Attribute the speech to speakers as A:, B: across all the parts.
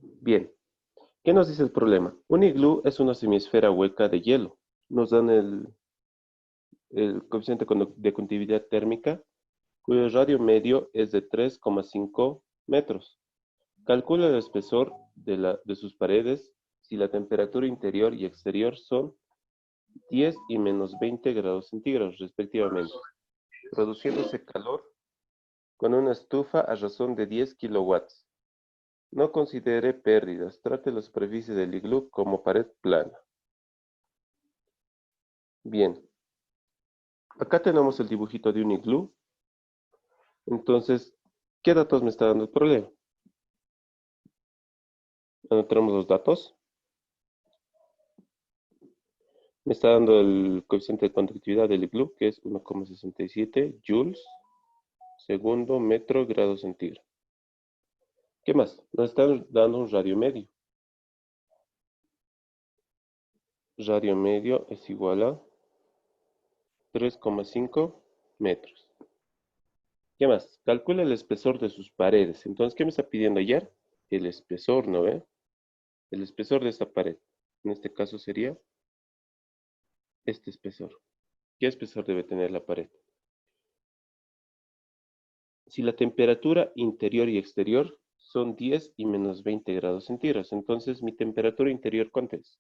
A: Bien, ¿qué nos dice el problema? Un iglú es una semiesfera hueca de hielo. Nos dan el coeficiente de conductividad térmica, cuyo radio medio es de 3,5 metros. Calcula el espesor de sus paredes si la temperatura interior y exterior son 10 y menos 20 grados centígrados, respectivamente, produciéndose calor con una estufa a razón de 10 kilowatts. No considere pérdidas. Trate la superficie del iglú como pared plana. Bien, acá tenemos el dibujito de un iglú. Entonces, ¿qué datos me está dando el problema? Tenemos los datos. Me está dando el coeficiente de conductividad del iglú, que es 1,67 joules segundo metro grado centígrado. ¿Qué más? Nos están dando un radio medio. Radio medio es igual a 3,5 metros. ¿Qué más? Calcula el espesor de sus paredes. Entonces, ¿qué me está pidiendo ayer? El espesor, ¿no ve? El espesor de esta pared. En este caso sería este espesor. ¿Qué espesor debe tener la pared? Si la temperatura interior y exterior son 10 y menos 20 grados centígrados, entonces mi temperatura interior, ¿cuánto es?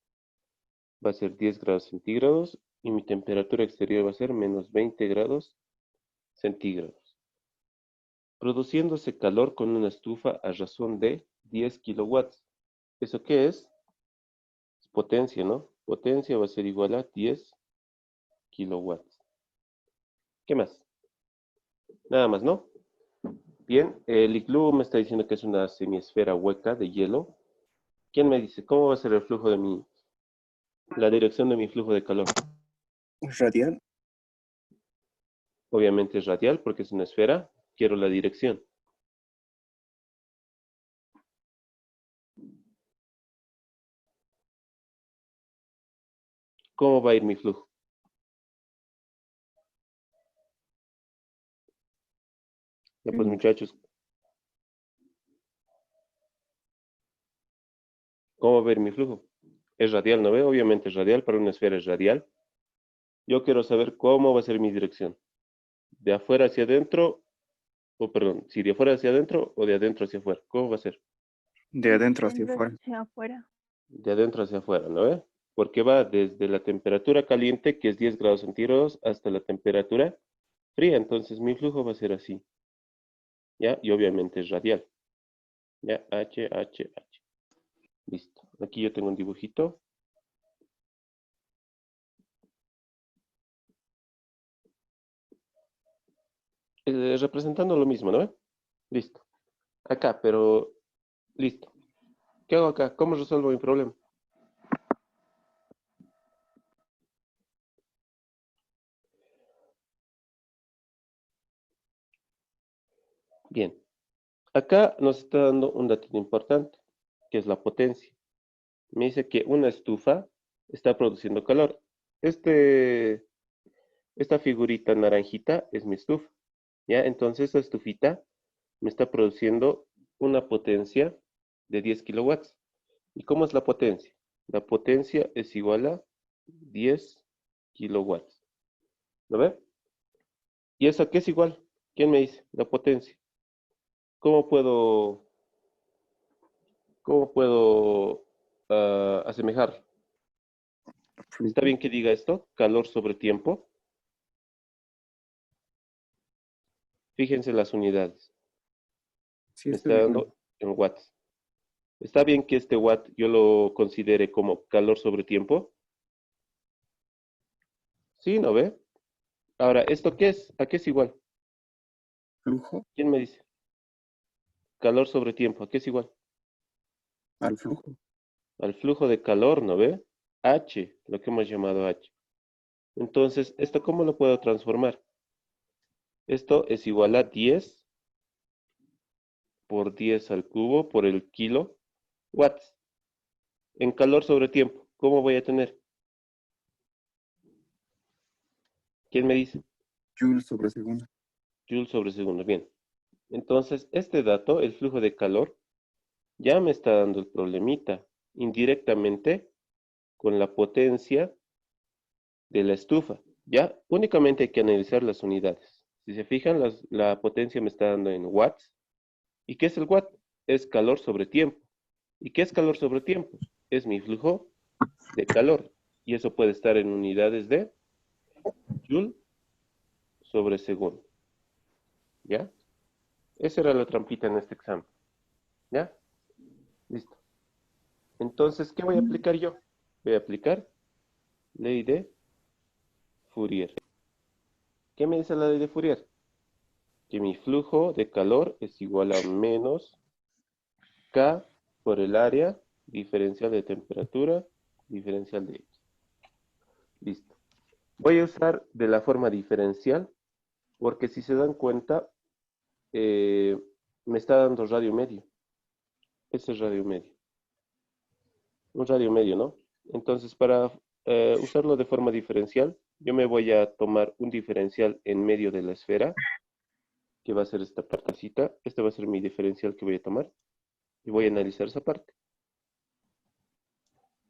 A: Va a ser 10 grados centígrados y mi temperatura exterior va a ser menos 20 grados centígrados, produciéndose calor con una estufa a razón de 10 kilowatts. ¿Eso qué es? Es potencia, ¿no? Potencia va a ser igual a 10 kilowatts. ¿Qué más? Nada más, ¿no? Bien, el iglú me está diciendo que es una semiesfera hueca de hielo. ¿Quién me dice cómo va a ser el flujo de la dirección de mi flujo de calor?
B: Radial.
A: Obviamente es radial porque es una esfera. Quiero la dirección. ¿Cómo va a ir mi flujo? Ya pues muchachos, ¿cómo va a ir mi flujo? Es radial, ¿no ve? Obviamente es radial, para una esfera es radial. Yo quiero saber cómo va a ser mi dirección. ¿De afuera hacia adentro? O perdón, si de afuera hacia adentro o de adentro hacia afuera. ¿Cómo va a ser?
B: De adentro hacia
C: Dentro
B: afuera.
C: hacia afuera.
A: De adentro hacia afuera, ¿no ve? Porque va desde la temperatura caliente, que es 10 grados centígrados, hasta la temperatura fría. Entonces mi flujo va a ser así. ¿Ya? Y obviamente es radial. ¿Ya? H, H, H. Listo. Aquí yo tengo un dibujito. Representando lo mismo, ¿no ve? Listo. Acá, pero listo. ¿Qué hago acá? ¿Cómo resuelvo mi problema? Bien. Acá nos está dando un dato importante, que es la potencia. Me dice que una estufa está produciendo calor. Esta figurita naranjita es mi estufa. ¿Ya? Entonces esta estufita me está produciendo una potencia de 10 kilowatts. ¿Y cómo es la potencia? La potencia es igual a 10 kilowatts. ¿Lo ve? ¿Y eso a qué es igual? ¿Quién me dice? La potencia. ¿Cómo puedo asemejar? ¿Está
B: Flujo.
A: bien que diga esto? Calor sobre tiempo. Fíjense las unidades.
B: Sí,
A: Me
B: estoy
A: está
B: viendo.
A: dando en watts. ¿Está bien que este watt yo lo considere como calor sobre tiempo? Sí, ¿no ve? Ahora, ¿esto qué es? ¿A qué es igual?
B: Flujo
A: ¿Quién me dice? Calor sobre tiempo. ¿A qué es igual?
B: al flujo.
A: Al flujo de calor, ¿no ve? H, lo que hemos llamado H. Entonces, ¿esto cómo lo puedo transformar? Esto es igual a 10 por 10 al cubo por el kilo watts. En calor sobre tiempo, ¿cómo voy a tener? ¿Quién me dice?
B: Joule sobre segundo.
A: Joule sobre segundo. Bien. Entonces, este dato, el flujo de calor, Ya me está dando el problemita. Indirectamente con la potencia de la estufa. Ya únicamente hay que analizar las unidades. Si se fijan, la potencia me está dando en watts. ¿Y qué es el watt? Es calor sobre tiempo. ¿Y qué es calor sobre tiempo? Es mi flujo de calor. Y eso puede estar en unidades de joule sobre segundo. ¿Ya? Esa era la trampita en este examen. ¿Ya? Listo. Entonces, ¿qué voy a aplicar yo? Voy a aplicar ley de Fourier. ¿Qué me dice la ley de Fourier? Que mi flujo de calor es igual a menos K por el área diferencial de temperatura diferencial de X. Listo. Voy a usar de la forma diferencial porque si se dan cuenta, me está dando radio medio. Ese es radio medio. Un radio medio, ¿no? Entonces, para usarlo de forma diferencial, yo me voy a tomar un diferencial en medio de la esfera, que va a ser esta partecita. Este va a ser mi diferencial que voy a tomar. Y voy a analizar esa parte.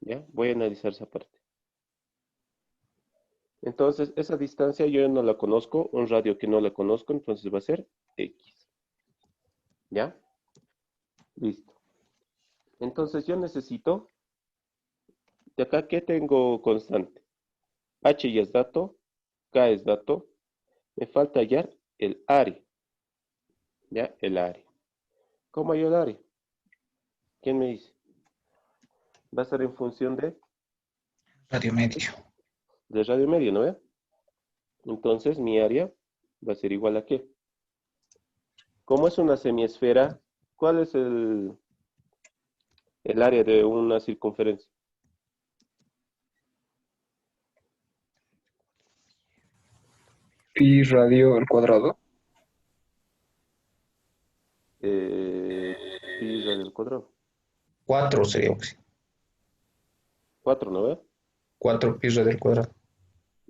A: ¿Ya? Voy a analizar esa parte. Entonces, esa distancia yo no la conozco, un radio que no la conozco, entonces va a ser X. ¿Ya? Listo. Entonces yo necesito, de acá, ¿qué tengo constante? H ya es dato, K es dato, me falta hallar el área. ¿Ya? El área. ¿Cómo hallo el área? ¿Quién me dice? Va a ser en función
C: Radio medio.
A: de radio medio, ¿no ve? Entonces mi área va a ser igual a ¿qué? Como es una semiesfera, ¿cuál es el área de una circunferencia?
B: Pi radio al cuadrado.
A: Eh, Pi radio al cuadrado.
C: 4 sería
A: 4, ¿no ve?
C: 4 pi radio al cuadrado.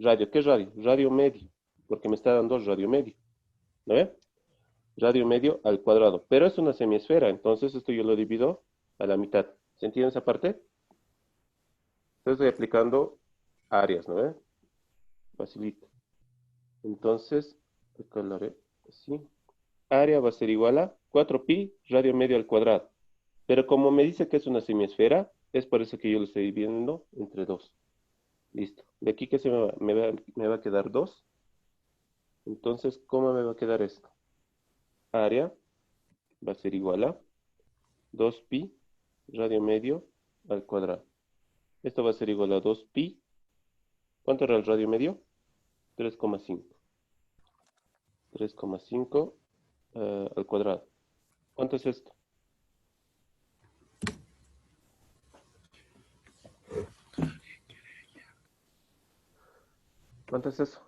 A: Radio, ¿qué es radio? Radio medio, porque me está dando radio medio, ¿no ve? Radio medio al cuadrado, pero es una semiesfera, entonces esto yo lo divido a la mitad. ¿Se entiende esa parte? Entonces estoy aplicando áreas, ¿no ve? Facilito. Entonces, acá lo haré así. Área va a ser igual a 4pi radio medio al cuadrado. Pero como me dice que es una semiesfera, es por eso que yo lo estoy dividiendo entre 2. Listo. De aquí que se me va a quedar 2. Entonces, ¿cómo me va a quedar esto? Área va a ser igual a 2pi radio medio al cuadrado. Esto va a ser igual a 2pi. ¿Cuánto era el radio medio? 3,5. 3,5 al cuadrado. ¿Cuánto es esto? ¿Cuánto es eso?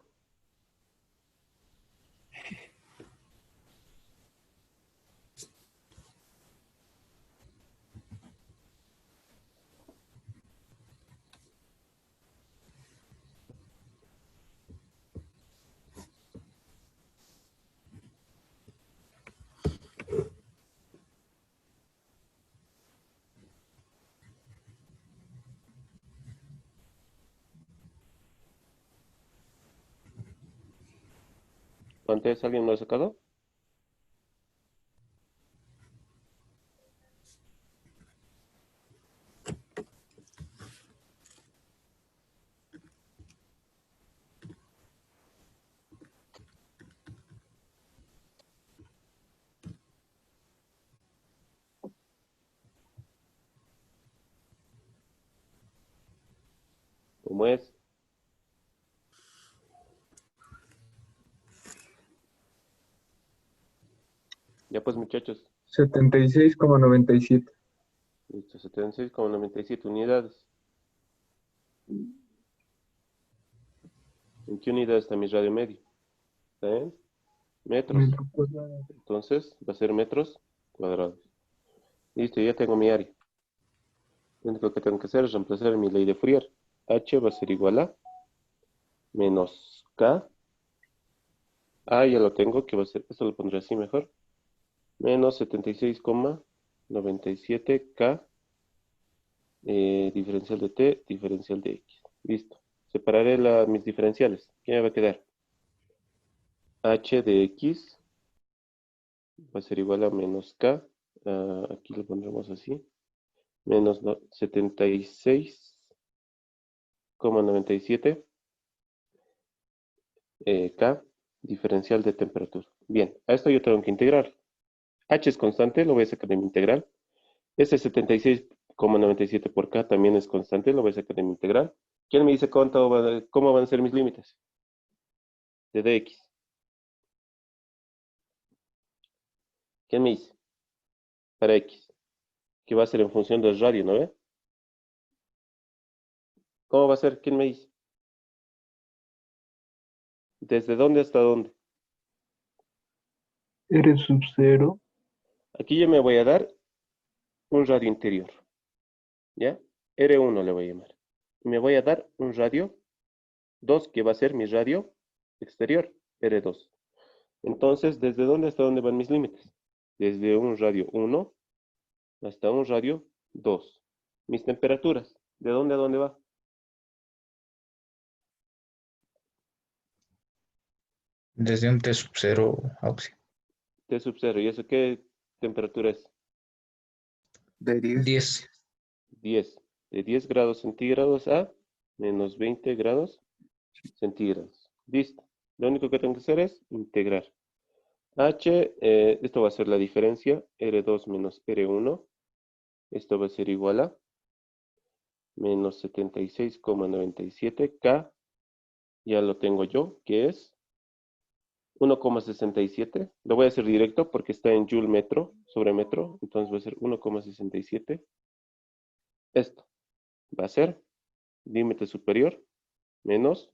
A: ¿Cuánto es? ¿Alguien lo ha sacado? ¿Cómo es? Ya pues muchachos.
B: 76,97.
A: Listo, 76,97 unidades. ¿En qué unidad está mi radio medio? ¿Está en metros?
B: Metro cuadrado.
A: Entonces va a ser metros cuadrados. Listo, ya tengo mi área. Lo único que tengo que hacer es reemplazar mi ley de Fourier. H va a ser igual a menos K. Ah, ya lo tengo, que va a ser, esto lo pondré así mejor. Menos 76,97. 97K, diferencial de T, diferencial de X. Listo. Separaré mis diferenciales. ¿Qué me va a quedar? H de X va a ser igual a menos K. Aquí lo pondremos así. Menos 76,97 K, diferencial de temperatura. Bien, a esto yo tengo que integrar. H es constante, lo voy a sacar de mi integral. Ese 76,97 por K también es constante, lo voy a sacar de mi integral. ¿Quién me dice cómo van a ser mis límites? De dx. ¿Quién me dice? Para x. Que va a ser en función del radio, ¿no ve? ¿Cómo va a ser? ¿Quién me dice? ¿Desde dónde hasta dónde?
B: R sub 0.
A: Aquí yo me voy a dar un radio interior. ¿Ya? R1 le voy a llamar. Y me voy a dar un radio 2, que va a ser mi radio exterior, R2. Entonces, ¿desde dónde hasta dónde van mis límites? Desde un radio 1 hasta un radio 2. Mis temperaturas, ¿de dónde a dónde va?
C: Desde un T sub 0 Auxi.
A: T sub 0. ¿Y eso qué temperatura es?
B: De 10.
C: 10.
A: 10. De 10 grados centígrados a menos 20 grados centígrados. Listo. Lo único que tengo que hacer es integrar. H, esto va a ser la diferencia, R2 menos R1. Esto va a ser igual a menos 76,97. K, ya lo tengo yo, que es 1,67. Lo voy a hacer directo porque está en joule metro sobre metro. Entonces va a ser 1,67. Esto va a ser límite superior menos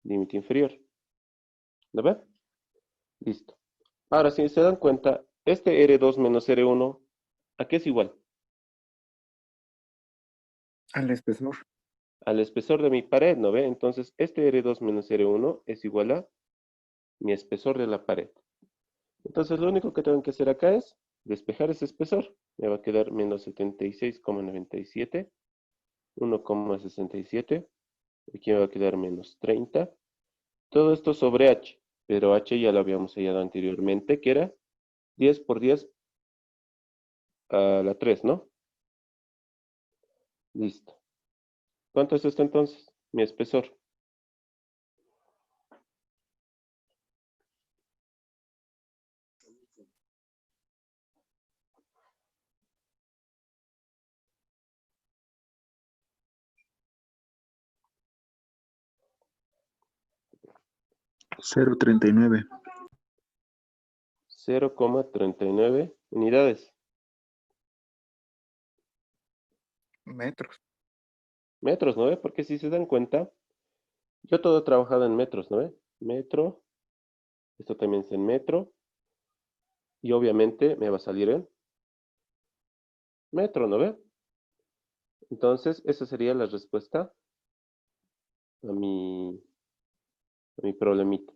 A: límite inferior. ¿Lo ven? Listo. Ahora, si se dan cuenta, este R2 menos R1, ¿a qué es igual?
B: Al espesor.
A: Al espesor de mi pared, ¿no ve? Entonces, este R2 menos R1 es igual a mi espesor de la pared. Entonces, lo único que tengo que hacer acá es despejar ese espesor. Me va a quedar menos 76,97, 1,67. Aquí me va a quedar menos 30. Todo esto sobre H, pero H ya lo habíamos hallado anteriormente, que era 10 por 10 a la 3, ¿no? Listo. ¿Cuánto es esto entonces? Mi espesor.
B: Cero 39.
A: 0,39 unidades.
B: Metros.
A: Metros, ¿no ve? Porque si se dan cuenta, yo todo he trabajado en metros, ¿no ve? Metro, esto también es en metro, y obviamente me va a salir en metro, ¿no ve? Entonces, esa sería la respuesta a mi problemita.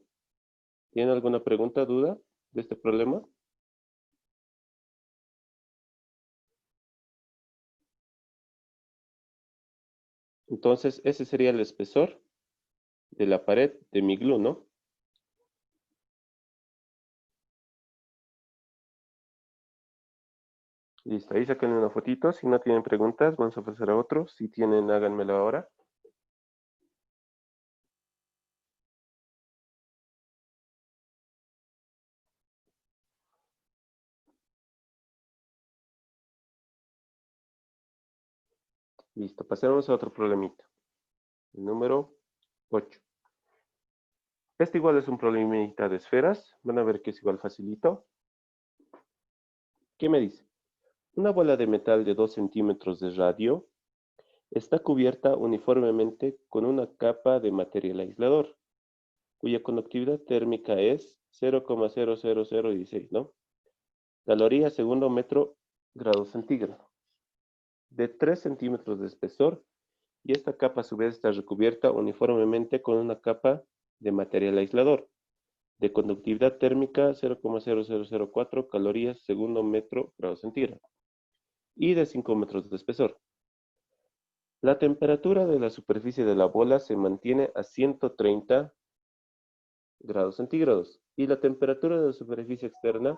A: ¿Tienen alguna pregunta, duda de este problema? Entonces, ese sería el espesor de la pared de mi glue, ¿no? Listo, ahí saquen una fotito. Si no tienen preguntas, vamos a pasar a otro. Si tienen, háganmelo ahora. Listo, pasemos a otro problemita. El número 8. Este igual es un problemita de esferas. Van a ver que es igual facilito. ¿Qué me dice? Una bola de metal de 2 centímetros de radio está cubierta uniformemente con una capa de material aislador, cuya conductividad térmica es 0,00016, ¿no? Calorías segundo metro grado centígrado. De 3 centímetros de espesor, y esta capa a su vez está recubierta uniformemente con una capa de material aislador, de conductividad térmica 0,0004 calorías segundo metro grado centígrado. y de 5 metros de espesor. La temperatura de la superficie de la bola se mantiene a 130 grados centígrados y la temperatura de la superficie externa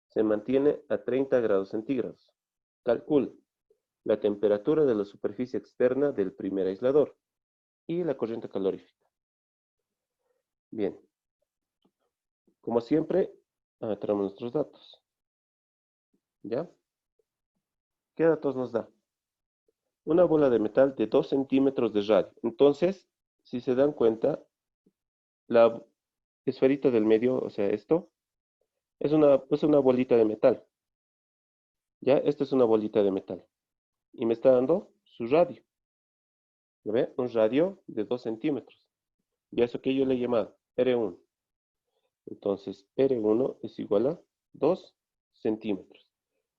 A: se mantiene a 30 grados centígrados. Calcula la temperatura de la superficie externa del primer aislador y la corriente calorífica. Bien, como siempre, tenemos nuestros datos. ¿Ya? ¿Qué datos nos da? Una bola de metal de 2 centímetros de radio. Entonces, si se dan cuenta, la esferita del medio, o sea, esto, es una bolita de metal. ¿Ya? Esta es una bolita de metal. Y me está dando su radio. ¿Lo ve? Un radio de 2 centímetros. Y eso que yo le he llamado R1. Entonces, R1 es igual a 2 centímetros.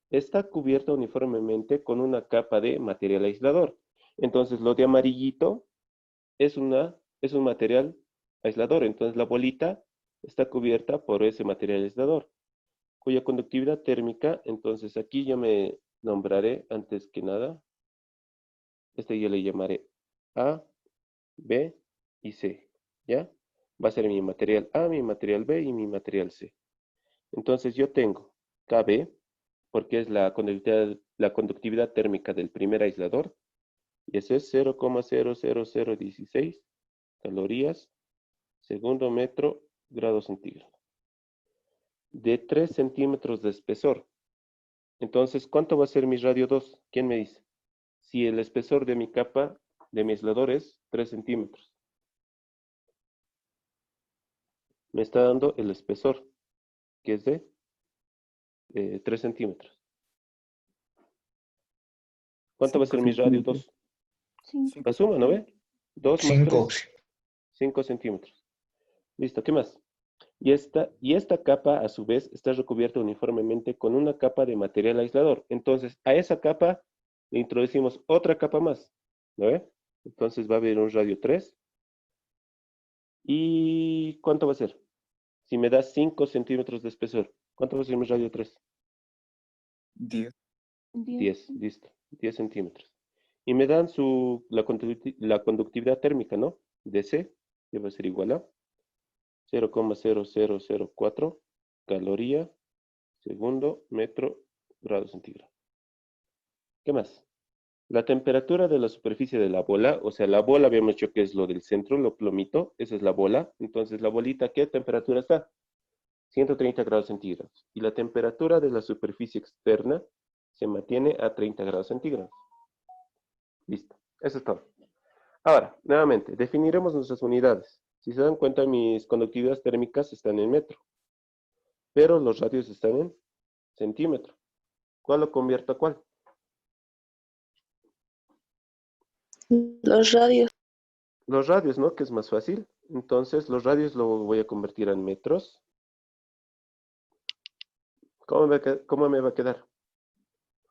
A: Está cubierta uniformemente con una capa de material aislador. Entonces, lo de amarillito es un material aislador. Entonces, la bolita está cubierta por ese material aislador, cuya conductividad térmica, entonces aquí yo me nombraré antes que nada, este yo le llamaré A, B y C, ¿ya? Va a ser mi material A, mi material B y mi material C. Entonces yo tengo KB, porque es la conductividad térmica del primer aislador, y eso es 0,00016 calorías, segundo metro, grado centígrado. De 3 centímetros de espesor. Entonces, ¿cuánto va a ser mi radio 2? ¿Quién me dice? Si el espesor de mi capa, de mi aislador es 3 centímetros. Me está dando el espesor, que es de 3 centímetros. ¿Cuánto va a ser mi radio 2? La suma, ¿no ve? 2 más
C: 5.
A: 3. 5 centímetros. Listo, ¿qué más? Y esta capa, a su vez, está recubierta uniformemente con una capa de material aislador. Entonces, a esa capa le introducimos otra capa más. ¿No ve? Entonces va a haber un radio 3. ¿Y cuánto va a ser? Si me da 5 centímetros de espesor, ¿cuánto va a ser mi radio 3?
B: 10.
A: 10, listo. 10 centímetros. Y me dan la conductividad térmica, ¿no? De C, que va a ser igual a 0,0004 caloría, segundo, metro, grado centígrado. ¿Qué más? La temperatura de la superficie de la bola, o sea, la bola habíamos dicho que es lo del centro, lo plomito, esa es la bola. Entonces, la bolita, ¿qué temperatura está? 130 grados centígrados. Y la temperatura de la superficie externa se mantiene a 30 grados centígrados. Listo, eso es todo. Ahora, nuevamente, definiremos nuestras unidades. Si se dan cuenta, mis conductividades térmicas están en metro, pero los radios están en centímetro. ¿Cuál lo convierto a cuál?
D: Los radios.
A: Los radios, ¿no? Que es más fácil. Entonces, los radios lo voy a convertir en metros. ¿Cómo me va a quedar?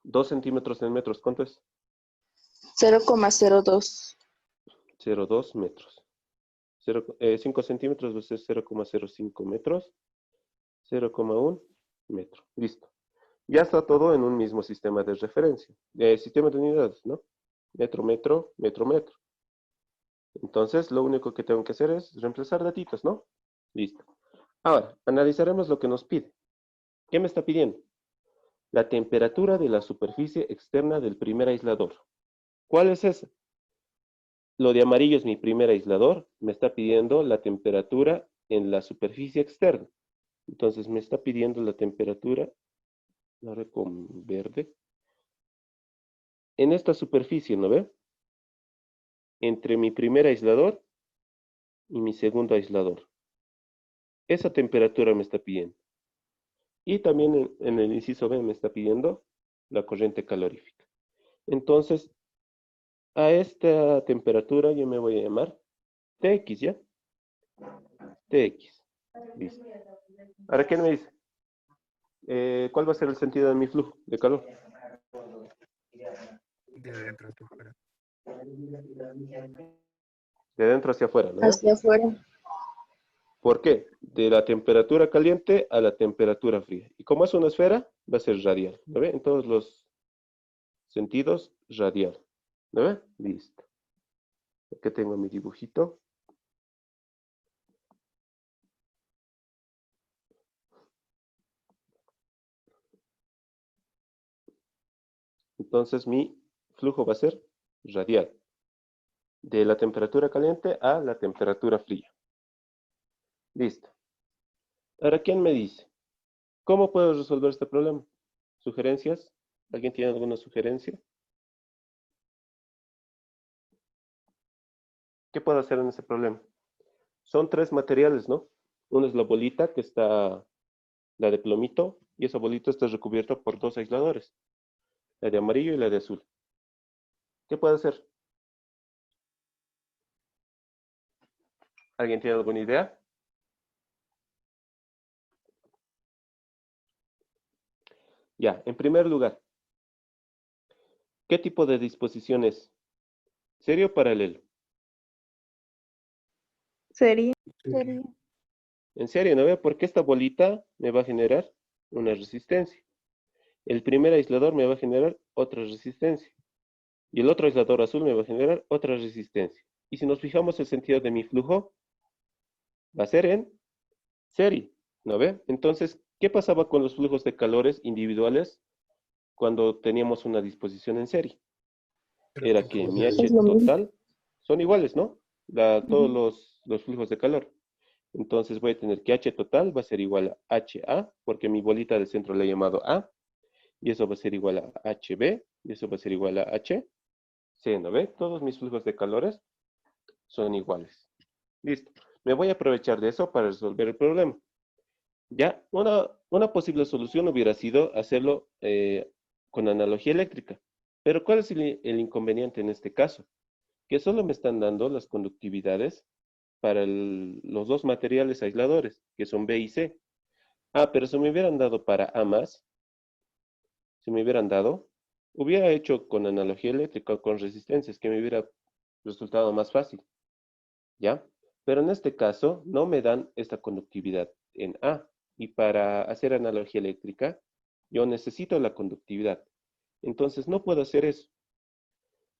A: 2 centímetros en metros, ¿cuánto es?
D: 0,02.
A: 0,2 metros. 5 centímetros va a ser 0,05 metros. 0,1 metro. Listo. Ya está todo en un mismo sistema de referencia. Sistema de unidades, ¿no? Metro, metro, metro, metro. Entonces, lo único que tengo que hacer es reemplazar datitos, ¿no? Listo. Ahora, analizaremos lo que nos pide. ¿Qué me está pidiendo? La temperatura de la superficie externa del primer aislador. ¿Cuál es esa? Lo de amarillo es mi primer aislador. Me está pidiendo la temperatura en la superficie externa. Entonces, me está pidiendo la temperatura, ahora con verde, en esta superficie, ¿no ve? Entre mi primer aislador y mi segundo aislador. Esa temperatura me está pidiendo. Y también en el inciso B me está pidiendo la corriente calorífica. Entonces, a esta temperatura yo me voy a llamar TX, ¿ya? TX. Listo. Ahora, ¿qué me dice? ¿Cuál va a ser el sentido de mi flujo de calor?
B: De adentro hacia afuera.
A: De adentro hacia afuera, ¿no?
D: Hacia afuera.
A: ¿Por qué? De la temperatura caliente a la temperatura fría. Y como es una esfera, va a ser radial. ¿Lo ve? En todos los sentidos radial. ¿No ve? Listo. Aquí tengo mi dibujito. Entonces mi flujo va a ser radial. De la temperatura caliente a la temperatura fría. Listo. Ahora, ¿quién me dice? ¿Cómo puedo resolver este problema? ¿Sugerencias? ¿Alguien tiene alguna sugerencia? ¿Qué puedo hacer en ese problema? Son tres materiales, ¿no? Uno es la bolita, que está, la de plomito, y esa bolita está recubierta por dos aisladores, la de amarillo y la de azul. ¿Qué puedo hacer? ¿Alguien tiene alguna idea? Ya, en primer lugar, ¿qué tipo de disposición es? ¿Serio o paralelo?
D: Sería.
B: Sería.
A: En serio, ¿no ve? Porque esta bolita me va a generar una resistencia. El primer aislador me va a generar otra resistencia. Y el otro aislador azul me va a generar otra resistencia. Y si nos fijamos el sentido de mi flujo, va a ser en serie, ¿no ve? Entonces, ¿qué pasaba con los flujos de calores individuales cuando teníamos una disposición en serie?
B: Pero
A: Era
B: con
A: que
B: juegos
A: mi
B: de
A: H
D: Es lo mismo.
A: total son iguales, ¿no? Todos
D: Ujú.
A: los flujos de calor. Entonces voy a tener que H total va a ser igual a HA, porque mi bolita del centro la he llamado A, y eso va a ser igual a HB, y eso va a ser igual a HC, ¿no ve? Todos mis flujos de calores son iguales. Listo. Me voy a aprovechar de eso para resolver el problema. Ya, una posible solución hubiera sido hacerlo con analogía eléctrica. Pero ¿cuál es el inconveniente en este caso? Que solo me están dando las conductividades para los dos materiales aisladores, que son B y C. Ah, pero si me hubieran dado para A más, si me hubieran dado, hubiera hecho con analogía eléctrica o con resistencias, que me hubiera resultado más fácil, ¿ya? Pero en este caso no me dan esta conductividad en A. Y para hacer analogía eléctrica, yo necesito la conductividad. Entonces no puedo hacer eso,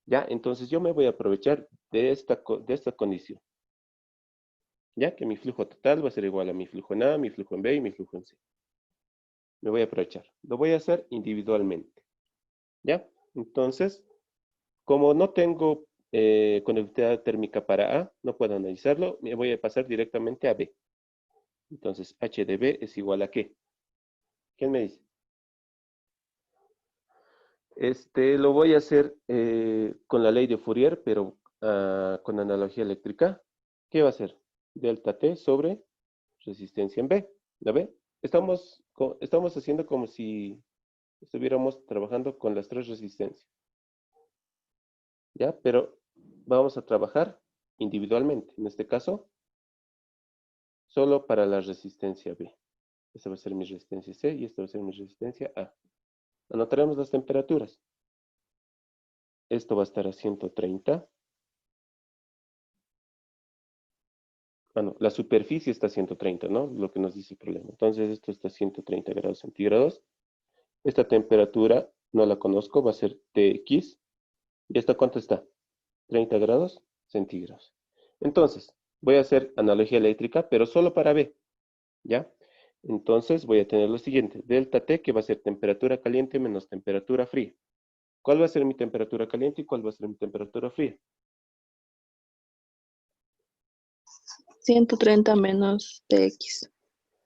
A: ¿ya? Entonces yo me voy a aprovechar de esta condición. Ya que mi flujo total va a ser igual a mi flujo en A, mi flujo en B y mi flujo en C. Me voy a aprovechar. Lo voy a hacer individualmente. ¿Ya? Entonces, como no tengo conductividad térmica para A, no puedo analizarlo, me voy a pasar directamente a B. Entonces, H de B es igual a ¿qué? ¿Quién me dice? Lo voy a hacer con la ley de Fourier, pero con analogía eléctrica. ¿Qué va a ser? Delta T sobre resistencia en B. ¿La ve? Estamos haciendo como si estuviéramos trabajando con las tres resistencias. ¿Ya? Pero vamos a trabajar individualmente. En este caso, solo para la resistencia B. Esta va a ser mi resistencia C y esta va a ser mi resistencia A. Anotaremos las temperaturas. Esto va a estar a 130. No, la superficie está a 130, ¿no? Lo que nos dice el problema. Entonces, esto está a 130 grados centígrados. Esta temperatura no la conozco, va a ser Tx. ¿Y esta cuánto está? 30 grados centígrados. Entonces, voy a hacer analogía eléctrica, pero solo para B, ¿ya? Entonces, voy a tener lo siguiente. Delta T, que va a ser temperatura caliente menos temperatura fría. ¿Cuál va a ser mi temperatura caliente y cuál va a ser mi temperatura fría?
D: 130 menos Tx.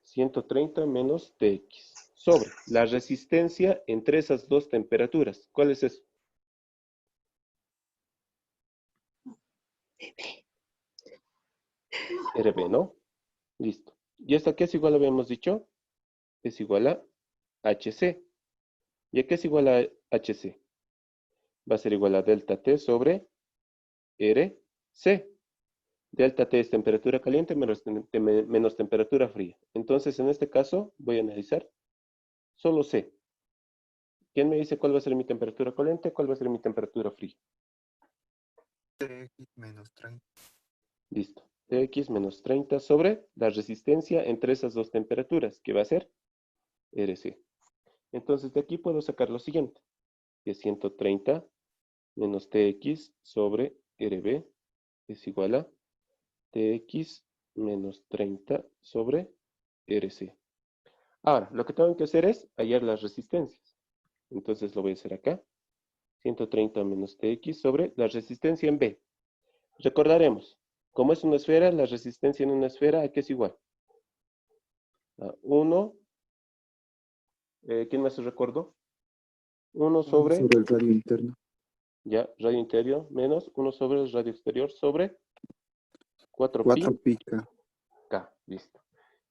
A: 130 menos Tx. Sobre la resistencia entre esas dos temperaturas. ¿Cuál es eso? RB, ¿no? Listo. ¿Y esta qué es igual, habíamos dicho? Es igual a HC. ¿Y a qué es igual a HC? Va a ser igual a delta T sobre RC. Delta T es temperatura caliente menos temperatura fría. Entonces, en este caso, voy a analizar solo C. ¿Quién me dice cuál va a ser mi temperatura caliente? ¿Cuál va a ser mi temperatura fría?
B: Tx menos 30.
A: Listo. Tx menos 30 sobre la resistencia entre esas dos temperaturas, que va a ser RC. Entonces, de aquí puedo sacar lo siguiente. Y es 130 menos Tx sobre RB es igual a Tx menos 30 sobre RC. Ahora, lo que tengo que hacer es hallar las resistencias. Entonces lo voy a hacer acá. 130 menos Tx sobre la resistencia en B. Recordaremos, como es una esfera, la resistencia en una esfera, ¿a qué es igual? A 1, ¿quién más se recordó? 1 sobre,
B: Sobre el radio interno.
A: ya, radio interior, menos 1 sobre el radio exterior sobre 4pi
B: 4 pica.
A: K, listo.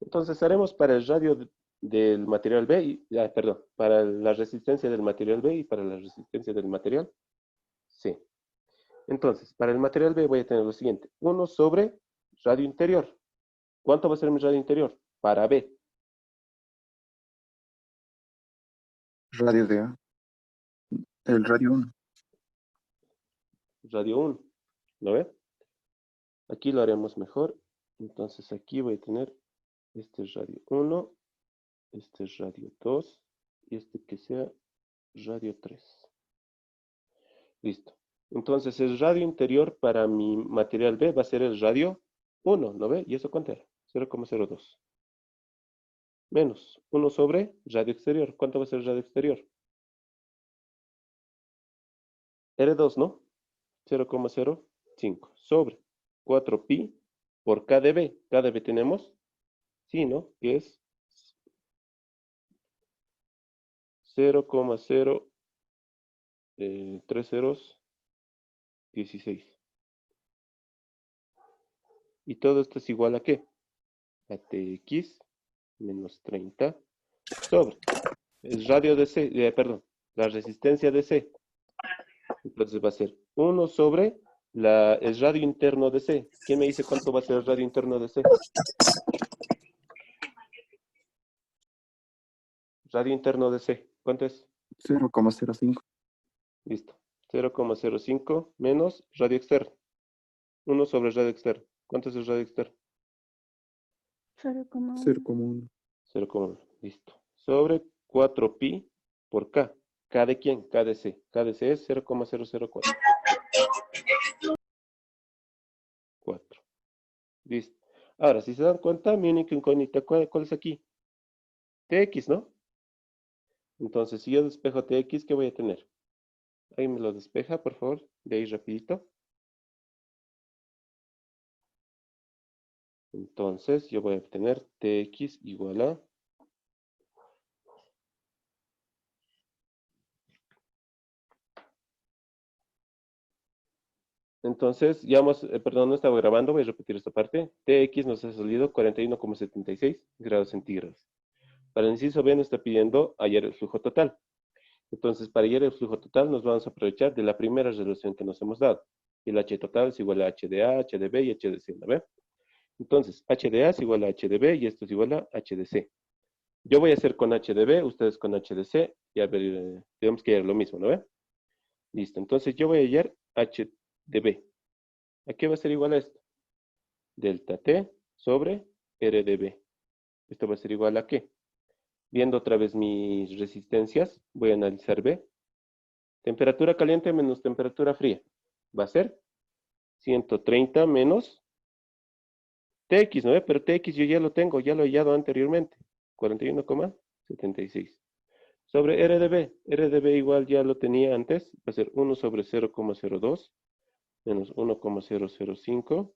A: Entonces haremos para el radio del material B, perdón, para la resistencia del material B y para la resistencia del material C. Entonces, para el material B voy a tener lo siguiente, 1 sobre radio interior. ¿Cuánto va a ser mi radio interior? Para B,
B: Radio de A. El radio 1.
A: radio 1, ¿lo ve? Aquí lo haremos mejor. Entonces aquí voy a tener este es radio 1, este es radio 2 y este que sea radio 3. Listo. Entonces el radio interior para mi material B va a ser el radio 1, ¿no ve? ¿Y eso cuánto era? 0,02. Menos 1 sobre radio exterior. ¿Cuánto va a ser el radio exterior? R2, ¿no? 0,05 sobre 4pi por KdB. KdB tenemos, sí, ¿no? Que es 0,03016. Y todo esto es igual a ¿qué? A Tx menos 30 sobre el radio de C, perdón, la resistencia de C. Entonces va a ser 1 sobre el radio interno de C. ¿Quién me dice cuánto va a ser el radio interno de C? Radio interno de C. ¿Cuánto es?
B: 0,05.
A: Listo. 0,05 menos radio externo. 1 sobre radio externo. ¿Cuánto es el radio externo?
D: 0,1.
B: 0,1.
A: 0,1. Listo. Sobre 4pi por K. ¿K de quién? K de C. K de C es 0,004. 4. Listo. Ahora, si se dan cuenta, mi única incógnita, ¿cuál es aquí? Tx, ¿no? Entonces, si yo despejo Tx, ¿qué voy a tener? Ahí me lo despeja, por favor. De ahí rapidito. Entonces, yo voy a obtener Tx igual a... Entonces, ya hemos, perdón, no estaba grabando, voy a repetir esta parte. Tx nos ha salido 41,76 grados centígrados. Para el inciso B nos está pidiendo hallar el flujo total. Entonces, para hallar el flujo total nos vamos a aprovechar de la primera relación que nos hemos dado. El H total es igual a H de A, H de B y H de C, ¿no ve? Entonces, H de A es igual a H de B y esto es igual a H de C. Yo voy a hacer con H de B, ustedes con H de C, y a ver, tenemos que hallar lo mismo, ¿no ve? Listo, entonces yo voy a hallar H de B. ¿A qué va a ser igual a esto? Delta T sobre R de B. Esto va a ser igual a ¿qué? Viendo otra vez mis resistencias, voy a analizar B. Temperatura caliente menos temperatura fría. Va a ser 130 menos Tx, ¿no ve? Pero Tx yo ya lo tengo, ya lo he hallado anteriormente. 41,76. Sobre R de B. R de B igual ya lo tenía antes. Va a ser 1 sobre 0,02 menos 1,005.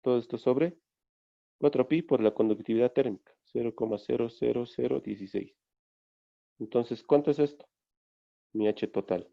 A: Todo esto sobre 4pi por la conductividad térmica. 0,00016. Entonces, ¿cuánto es esto? Mi H total.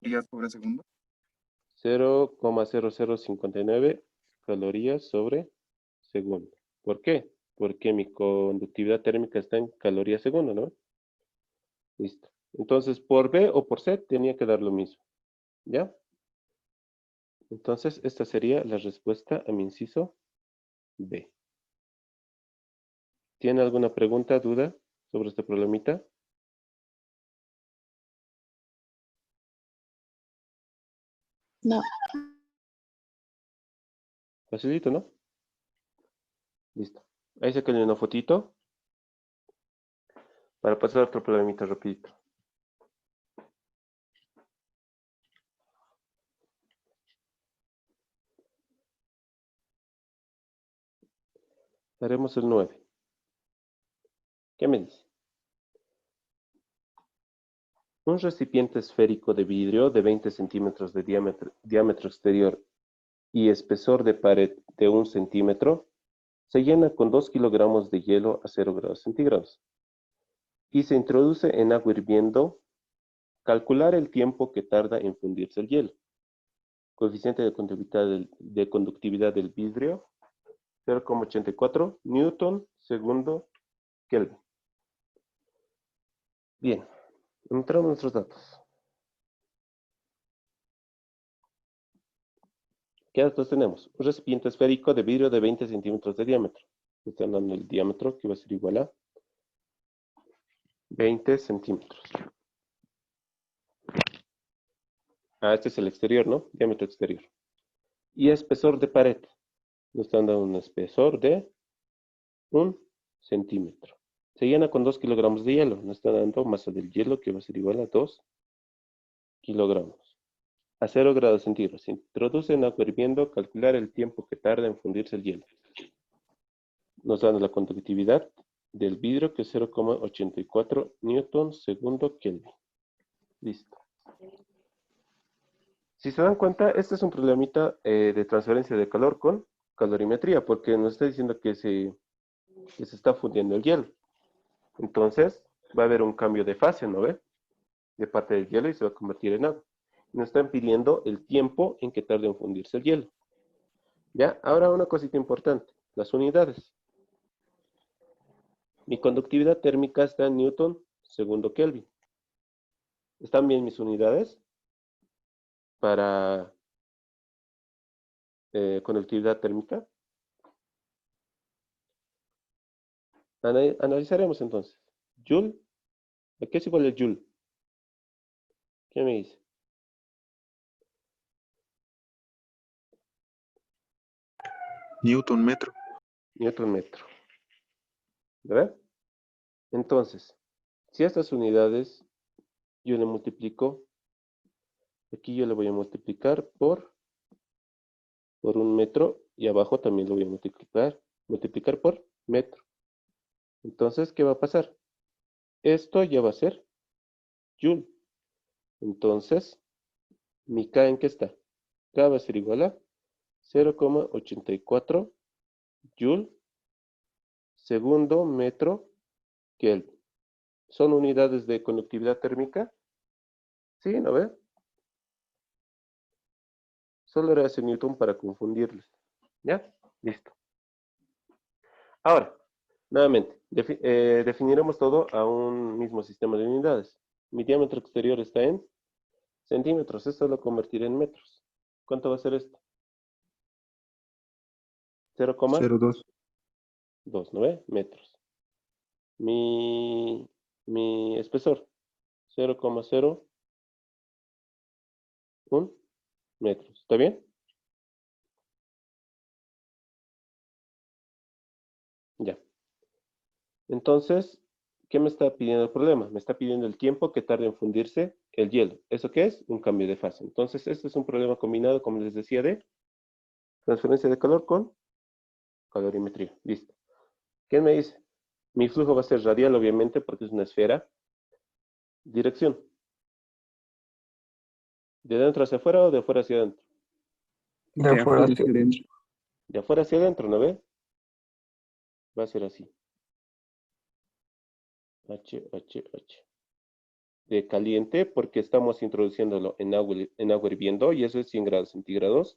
B: ¿Días por segundo?
A: 0,0059 calorías sobre segundo. ¿Por qué? Porque mi conductividad térmica está en calorías segundo, ¿no? Listo. Entonces, por B o por C tenía que dar lo mismo. ¿Ya? Entonces, esta sería la respuesta a mi inciso B. ¿Tiene alguna pregunta, duda sobre este problemita?
D: No.
A: Facilito, ¿no? Listo. Ahí saquenle una fotito para pasar a otro problemita rapidito. Haremos el 9. ¿Qué me dice? Un recipiente esférico de vidrio de 20 centímetros de diámetro exterior y espesor de pared de 1 centímetro se llena con 2 kilogramos de hielo a 0 grados centígrados y se introduce en agua hirviendo. Calcular el tiempo que tarda en fundirse el hielo. Coeficiente de conductividad del vidrio, 0,84 Newton segundo Kelvin. Bien, entramos nuestros datos. ¿Qué datos tenemos? Un recipiente esférico de vidrio de 20 centímetros de diámetro. Están dando el diámetro que va a ser igual a 20 centímetros. Este es el exterior, ¿no? Diámetro exterior. Y espesor de pared. Nos están dando un espesor de 1 centímetro. Se llena con 2 kilogramos de hielo. Nos está dando masa del hielo que va a ser igual a 2 kilogramos. A 0 grados centígrados. Se introduce en agua hirviendo. Calcular el tiempo que tarda en fundirse el hielo. Nos dan la conductividad del vidrio que es 0,84 Newton segundo Kelvin. Listo. Si se dan cuenta, este es un problemita de transferencia de calor con calorimetría, porque nos está diciendo que se está fundiendo el hielo. Entonces, va a haber un cambio de fase, ¿no ve? De parte del hielo y se va a convertir en agua. Nos están pidiendo el tiempo en que tarde en fundirse el hielo. ¿Ya? Ahora una cosita importante, las unidades. Mi conductividad térmica está en Newton segundo Kelvin. ¿Están bien mis unidades? Para conductividad térmica. Analizaremos entonces. Joule. ¿A qué es igual el Joule? ¿Qué me dice?
B: Newton metro.
A: Newton metro. ¿Verdad? Entonces, si estas unidades yo le multiplico, aquí yo le voy a multiplicar por 1 metro y abajo también lo voy a multiplicar por metro. Entonces, ¿qué va a pasar? Esto ya va a ser Joule. Entonces, mi K ¿en qué está? K va a ser igual a 0,84 Joule segundo metro Kelvin. ¿Son unidades de conductividad térmica? Sí, ¿no ve? Solo era ese Newton para confundirles. ¿Ya? Listo. Ahora, nuevamente, definiremos todo a un mismo sistema de unidades. Mi diámetro exterior está en centímetros. Esto lo convertiré en metros. ¿Cuánto va a ser esto? 0,2,
B: 0,2.
A: ¿no ve? Metros. Mi espesor, 0,01 metros. ¿Está bien? Ya. Entonces, ¿qué me está pidiendo el problema? Me está pidiendo el tiempo que tarda en fundirse el hielo. ¿Eso qué es? Un cambio de fase. Entonces, este es un problema combinado, como les decía, de transferencia de calor con calorimetría. Listo. ¿Quién me dice? Mi flujo va a ser radial, obviamente, porque es una esfera. Dirección. ¿De dentro hacia afuera o de afuera hacia adentro?
B: De afuera hacia adentro.
A: De afuera hacia adentro, ¿no ve? Va a ser así. H, H, H. De caliente, porque estamos introduciéndolo en agua hirviendo, y eso es 100 grados centígrados.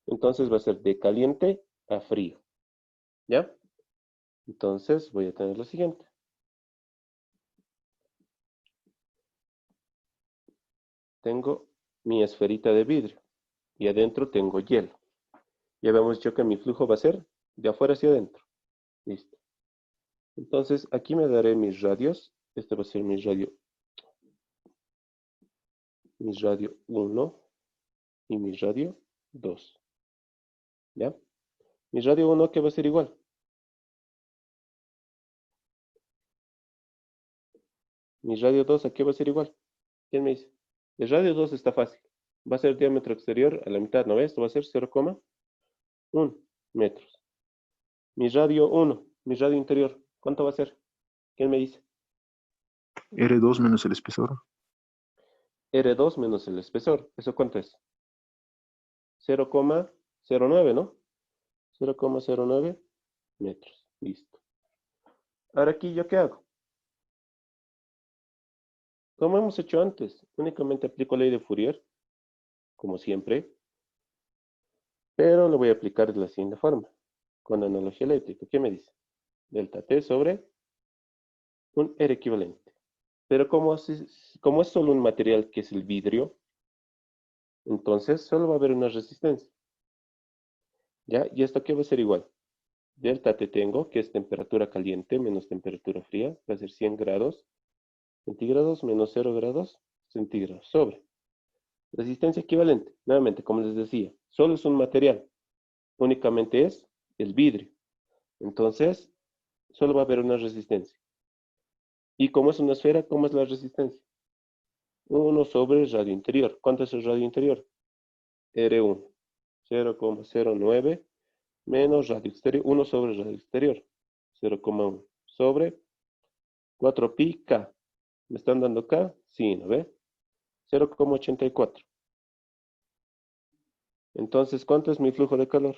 A: Entonces va a ser de caliente a frío. ¿Ya? Entonces voy a tener lo siguiente. Tengo mi esferita de vidrio y adentro tengo hielo. Ya habíamos dicho que mi flujo va a ser de afuera hacia adentro. Listo. Entonces, aquí me daré mis radios. Este va a ser mi radio 1 y mi radio 2. ¿Ya? Mi radio 1, ¿qué va a ser igual? Mi radio 2, ¿a qué va a ser igual? ¿Quién me dice? El radio 2 está fácil. Va a ser diámetro exterior a la mitad, ¿no ves? Esto va a ser 0,1 metros. Mi radio 1, mi radio interior, ¿cuánto va a ser? ¿Quién me dice?
B: R2 menos el espesor.
A: R2 menos el espesor. ¿Eso cuánto es? 0,09, ¿no? 0,09 metros. Listo. Ahora aquí, ¿yo qué hago? Como hemos hecho antes, únicamente aplico la ley de Fourier, como siempre, pero lo voy a aplicar de la siguiente forma, con analogía eléctrica. ¿Qué me dice? Delta T sobre un R equivalente. Pero como es solo un material que es el vidrio, entonces solo va a haber una resistencia. ¿Ya? ¿Y esto qué va a ser igual? Delta T tengo, que es temperatura caliente menos temperatura fría, va a ser 100 grados centígrados menos 0 grados centígrados sobre. Resistencia equivalente, nuevamente, como les decía, solo es un material, únicamente es el vidrio. Entonces, solo va a haber una resistencia. Y como es una esfera, ¿cómo es la resistencia? 1 sobre radio interior. ¿Cuánto es el radio interior? R1, 0,09 menos radio exterior, 1 sobre radio exterior, 0,1 sobre 4pi K. ¿Me están dando K? Sí, ¿no ve? 0,84. Entonces, ¿cuánto es mi flujo de calor?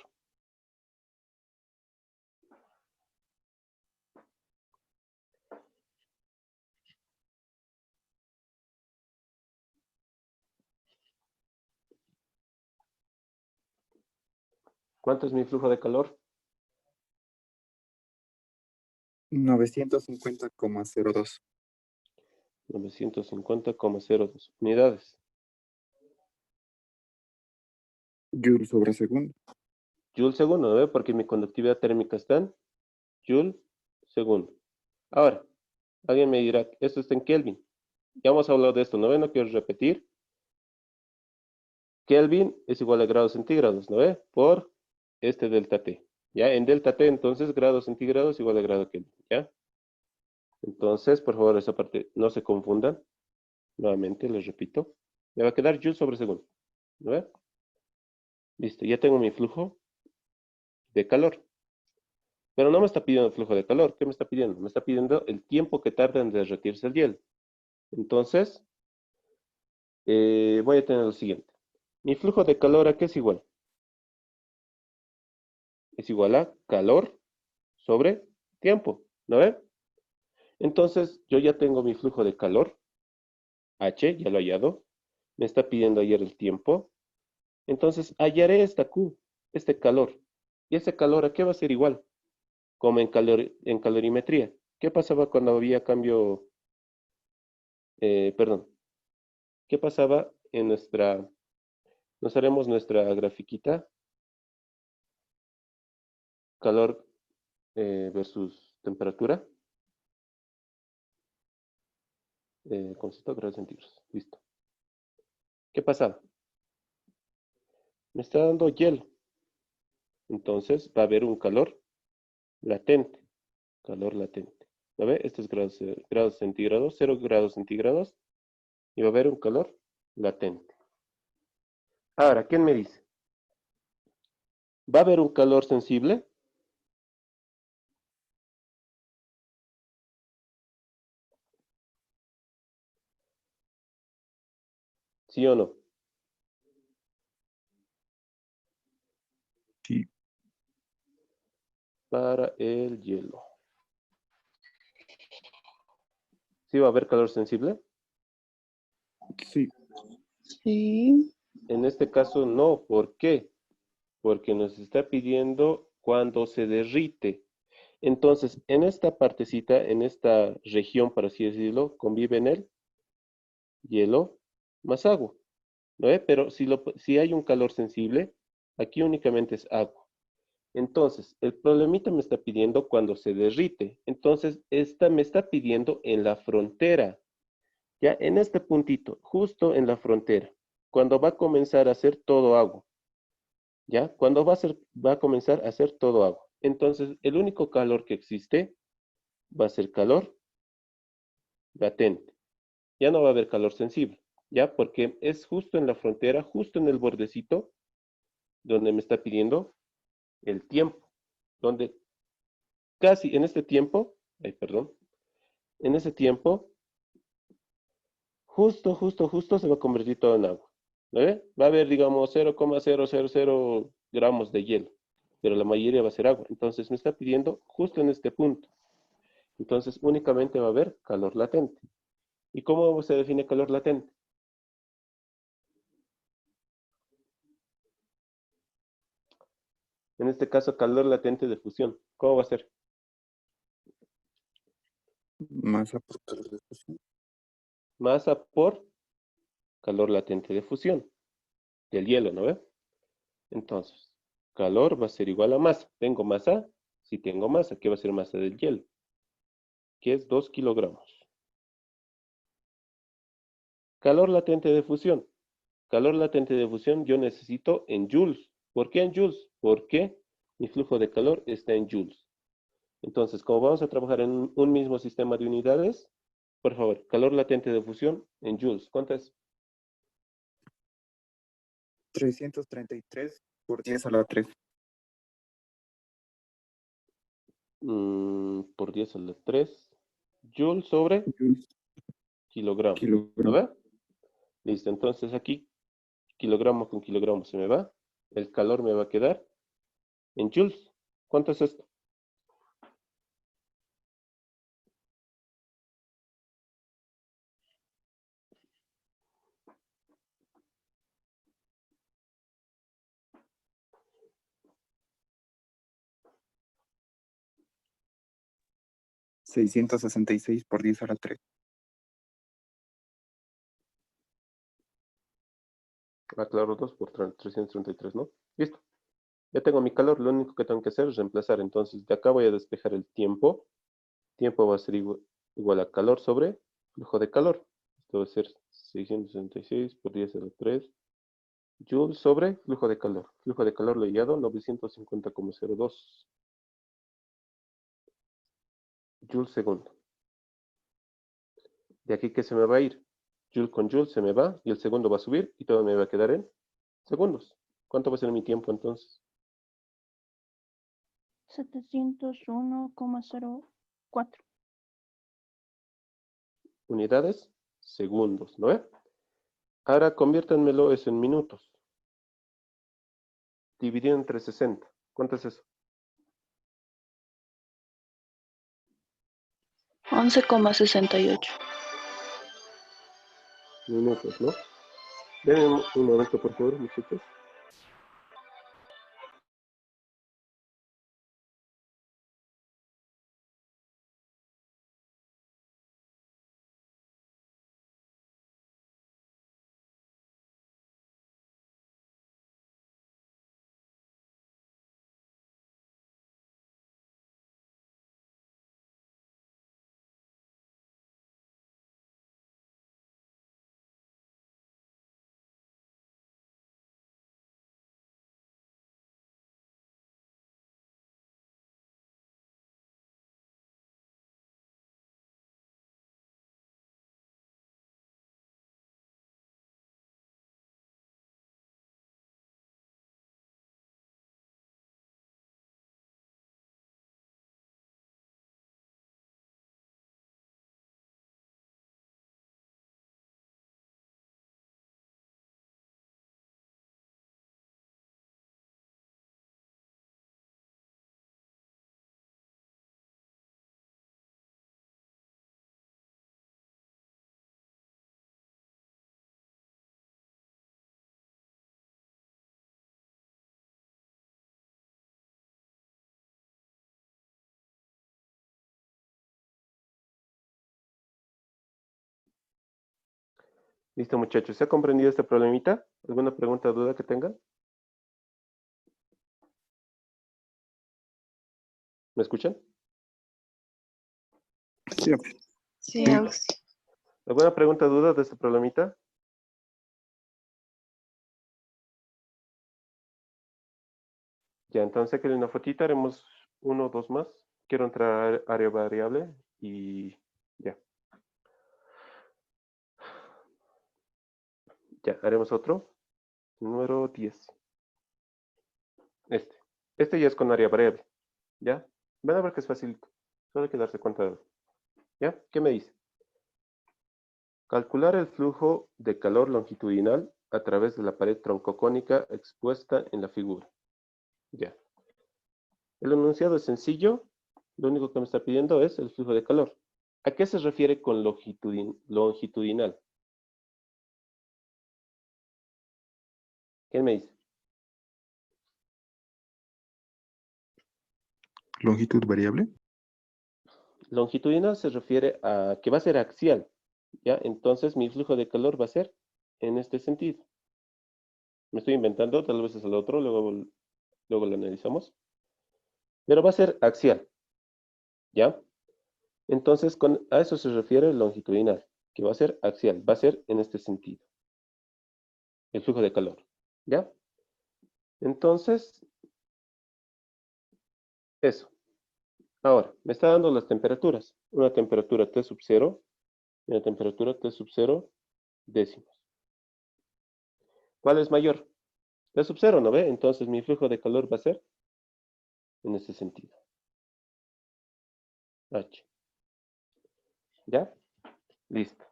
A: ¿Cuánto es mi flujo de calor?
B: 950,02.
A: 950,02 unidades.
B: Joule sobre segundo.
A: Joule segundo, ¿no ve? Porque mi conductividad térmica está en Joule segundo. Ahora, alguien me dirá, esto está en Kelvin. Ya hemos hablado de esto, ¿no ve? No quiero repetir. Kelvin es igual a grados centígrados, ¿no ve? Por este delta T. ¿Ya? En delta T, entonces, grados centígrados igual a grado Kelvin, ¿ya? Entonces, por favor, esa parte no se confundan. Nuevamente, les repito. Me va a quedar Joule sobre segundo. ¿No ve? Listo, ya tengo mi flujo de calor. Pero no me está pidiendo el flujo de calor. ¿Qué me está pidiendo? Me está pidiendo el tiempo que tarda en derretirse el hielo. Entonces, voy a tener lo siguiente. Mi flujo de calor, ¿a qué es igual? Es igual a calor sobre tiempo. ¿No ven? Entonces, yo ya tengo mi flujo de calor. H, ya lo he hallado. Me está pidiendo hallar el tiempo. Entonces, hallaré esta Q, este calor. ¿Y ese calor a qué va a ser igual? Como en calorimetría. ¿Qué pasaba cuando había cambio? Perdón. ¿Qué pasaba en nuestra... Nos haremos nuestra grafiquita. Calor versus temperatura. Con 100 grados centígrados. Listo. ¿Qué pasaba? Me está dando hielo. Entonces va a haber un calor latente. Calor latente. ¿Lo ve? Estos grados centígrados, 0 grados centígrados. Y va a haber un calor latente. Ahora, ¿quién me dice? ¿Va a haber un calor sensible? ¿Sí o no?
B: Sí.
A: Para el hielo. ¿Sí va a haber calor sensible?
B: Sí.
D: Sí.
A: En este caso no. ¿Por qué? Porque nos está pidiendo cuando se derrite. Entonces, en esta partecita, en esta región, por así decirlo, conviven el hielo más agua. ¿No ve? Pero si hay un calor sensible, aquí únicamente es agua. Entonces, el problemita me está pidiendo cuando se derrite. Entonces, esta me está pidiendo en la frontera. Ya en este puntito, justo en la frontera, cuando va a comenzar a hacer todo agua. ¿Ya? Cuando va a comenzar a hacer todo agua. Entonces, el único calor que existe va a ser calor latente. Ya no va a haber calor sensible, ¿ya? Porque es justo en la frontera, justo en el bordecito, donde me está pidiendo el tiempo, donde casi en este tiempo, perdón, en ese tiempo, justo se va a convertir todo en agua. ¿Lo ve? Va a haber, digamos, 0,000 gramos de hielo, pero la mayoría va a ser agua. Entonces me está pidiendo justo en este punto. Entonces únicamente va a haber calor latente. ¿Y cómo se define calor latente? En este caso, calor latente de fusión. ¿Cómo va a ser?
B: Masa por calor de fusión.
A: Masa por calor latente de fusión del hielo, ¿no ve? Entonces, calor va a ser igual a masa. ¿Tengo masa? Si tengo masa, ¿qué va a ser masa del hielo? Que es 2 kilogramos. Calor latente de fusión. Calor latente de fusión yo necesito en joules. ¿Por qué en joules? Porque mi flujo de calor está en joules. Entonces, como vamos a trabajar en un mismo sistema de unidades, por favor, calor latente de fusión en joules. ¿Cuánto es?
B: 333 por 10 a la 3.
A: Por 10 a la 3. Joules sobre
B: Joules
A: kilogramo. ¿Lo
B: kilogramo.
A: ve? Listo, entonces aquí, kilogramo con kilogramo se me va. El calor me va a quedar en joules. ¿Cuánto es esto?
B: $666 por 10 a la 3.
A: Ah, claro, 2 por 333, ¿no? Listo. Ya tengo mi calor, lo único que tengo que hacer es reemplazar. Entonces, de acá voy a despejar el tiempo. Tiempo va a ser igual a calor sobre flujo de calor. Esto va a ser 666 por 10 a la 3 joules sobre flujo de calor. Flujo de calor lo he hallado 950,02 joules segundo. De aquí que se me va a ir. Joule con joule se me va y el segundo va a subir y todo me va a quedar en segundos. ¿Cuánto va a ser mi tiempo entonces?
D: 701,04.
A: Unidades, segundos, ¿no? Ahora conviértanmelo eso en minutos. Dividido entre 60. ¿Cuánto es eso?
D: 11,68.
A: Minutos, ¿no? Denme un momento, por favor, muchachos. Listo, muchachos. ¿Se ha comprendido este problemita? ¿Alguna pregunta o duda que tengan? ¿Me escuchan?
B: Sí,
D: Sí,
B: Sí.
D: Auxi.
A: ¿Alguna pregunta, duda de este problemita? Ya, entonces que una fotita, haremos uno o dos más. Quiero entrar a área variable y ya. Ya, haremos otro. Número 10. Este ya es con área variable. ¿Ya? Van a ver que es facilito. Solo hay que darse cuenta de eso. ¿Ya? ¿Qué me dice? Calcular el flujo de calor longitudinal a través de la pared troncocónica expuesta en la figura. Ya. El enunciado es sencillo. Lo único que me está pidiendo es el flujo de calor. ¿A qué se refiere con longitudinal? ¿Quién me dice?
B: longitud variable.
A: Longitudinal se refiere a que va a ser axial. ¿Ya? Entonces mi flujo de calor va a ser en este sentido. Me estoy inventando, tal vez es el otro, luego lo analizamos. Pero va a ser axial. ¿Ya? Entonces a eso se refiere longitudinal, que va a ser axial, va a ser en este sentido. El flujo de calor. ¿Ya? Entonces, eso. Ahora, me está dando las temperaturas. Una temperatura T sub 0 y una temperatura T sub 0 décimos. ¿Cuál es mayor? T sub 0, ¿no ve? Entonces mi flujo de calor va a ser en este sentido. H. ¿Ya? Listo.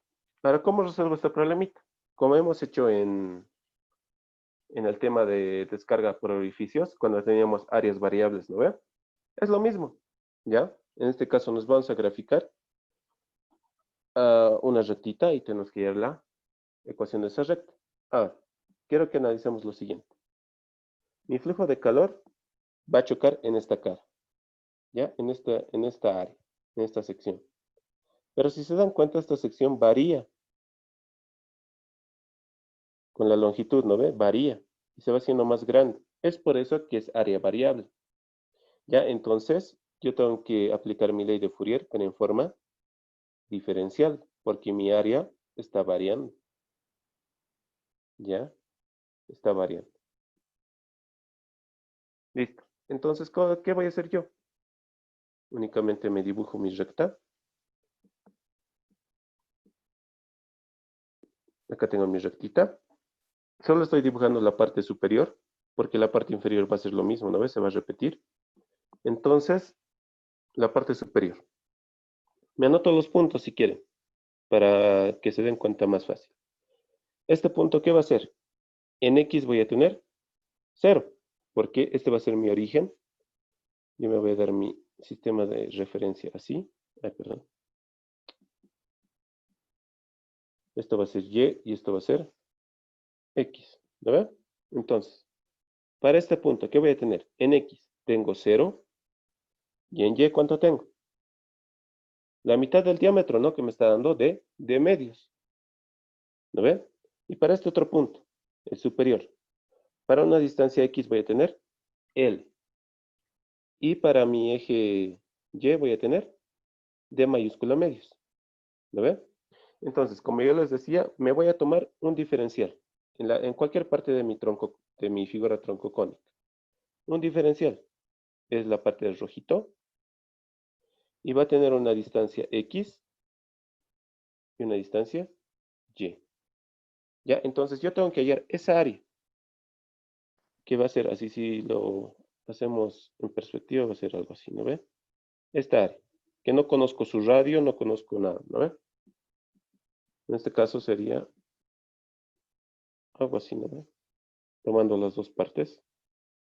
A: Ahora, ¿cómo resuelvo este problemita? Como hemos hecho en el tema de descarga por orificios, cuando teníamos áreas variables, ¿no ve? Es lo mismo. ¿Ya? En este caso nos vamos a graficar una rectita y tenemos que ir a la ecuación de esa recta. Ahora, quiero que analicemos lo siguiente. Mi flujo de calor va a chocar en esta cara, ¿ya? En esta área, en esta sección. Pero si se dan cuenta, esta sección varía con la longitud, ¿no ve? Varía y se va haciendo más grande. Es por eso que es área variable. ¿Ya? Entonces, yo tengo que aplicar mi ley de Fourier, pero en forma diferencial, porque mi área está variando. ¿Ya? Está variando. Listo. Entonces, ¿qué voy a hacer yo? Únicamente me dibujo mi recta. Acá tengo mi rectita. Solo estoy dibujando la parte superior, porque la parte inferior va a ser lo mismo, ¿no ves? Se va a repetir. Entonces, la parte superior. Me anoto los puntos si quieren, para que se den cuenta más fácil. Este punto, ¿qué va a ser? En X voy a tener 0, porque este va a ser mi origen. Yo me voy a dar mi sistema de referencia así. Ay, perdón. Esto va a ser Y y esto va a ser X, ¿no ve? Entonces, para este punto, ¿qué voy a tener? En X tengo 0 y en Y, ¿cuánto tengo? La mitad del diámetro, ¿no? Que me está dando de medios, ¿no ve? Y para este otro punto, el superior, para una distancia X voy a tener L. Y para mi eje Y voy a tener D mayúscula medios, ¿no ve? Entonces, como yo les decía, me voy a tomar un diferencial en cualquier parte de mi tronco, de mi figura troncocónica. Un diferencial es la parte del rojito y va a tener una distancia X y una distancia Y. ¿Ya? Entonces yo tengo que hallar esa área, que va a ser así, si lo hacemos en perspectiva, va a ser algo así, ¿no ve? Esta área, que no conozco su radio, no conozco nada, ¿no ve? En este caso sería algo así, ¿no ve? Tomando las dos partes.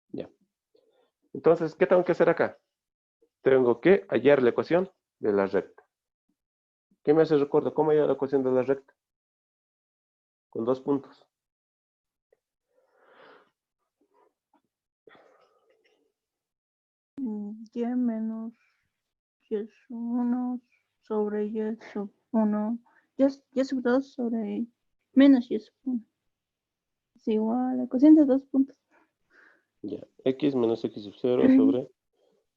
A: Ya. Entonces, ¿qué tengo que hacer acá? Tengo que hallar la ecuación de la recta. ¿Qué me hace recuerdo? ¿Cómo hallar la ecuación de la recta? Con dos puntos.
D: Y menos y sub 1 sobre y sub 1. Y sub 2 sobre menos y sub 1. Es igual a la cociente de 2 puntos.
A: Ya. X menos X sub 0 sobre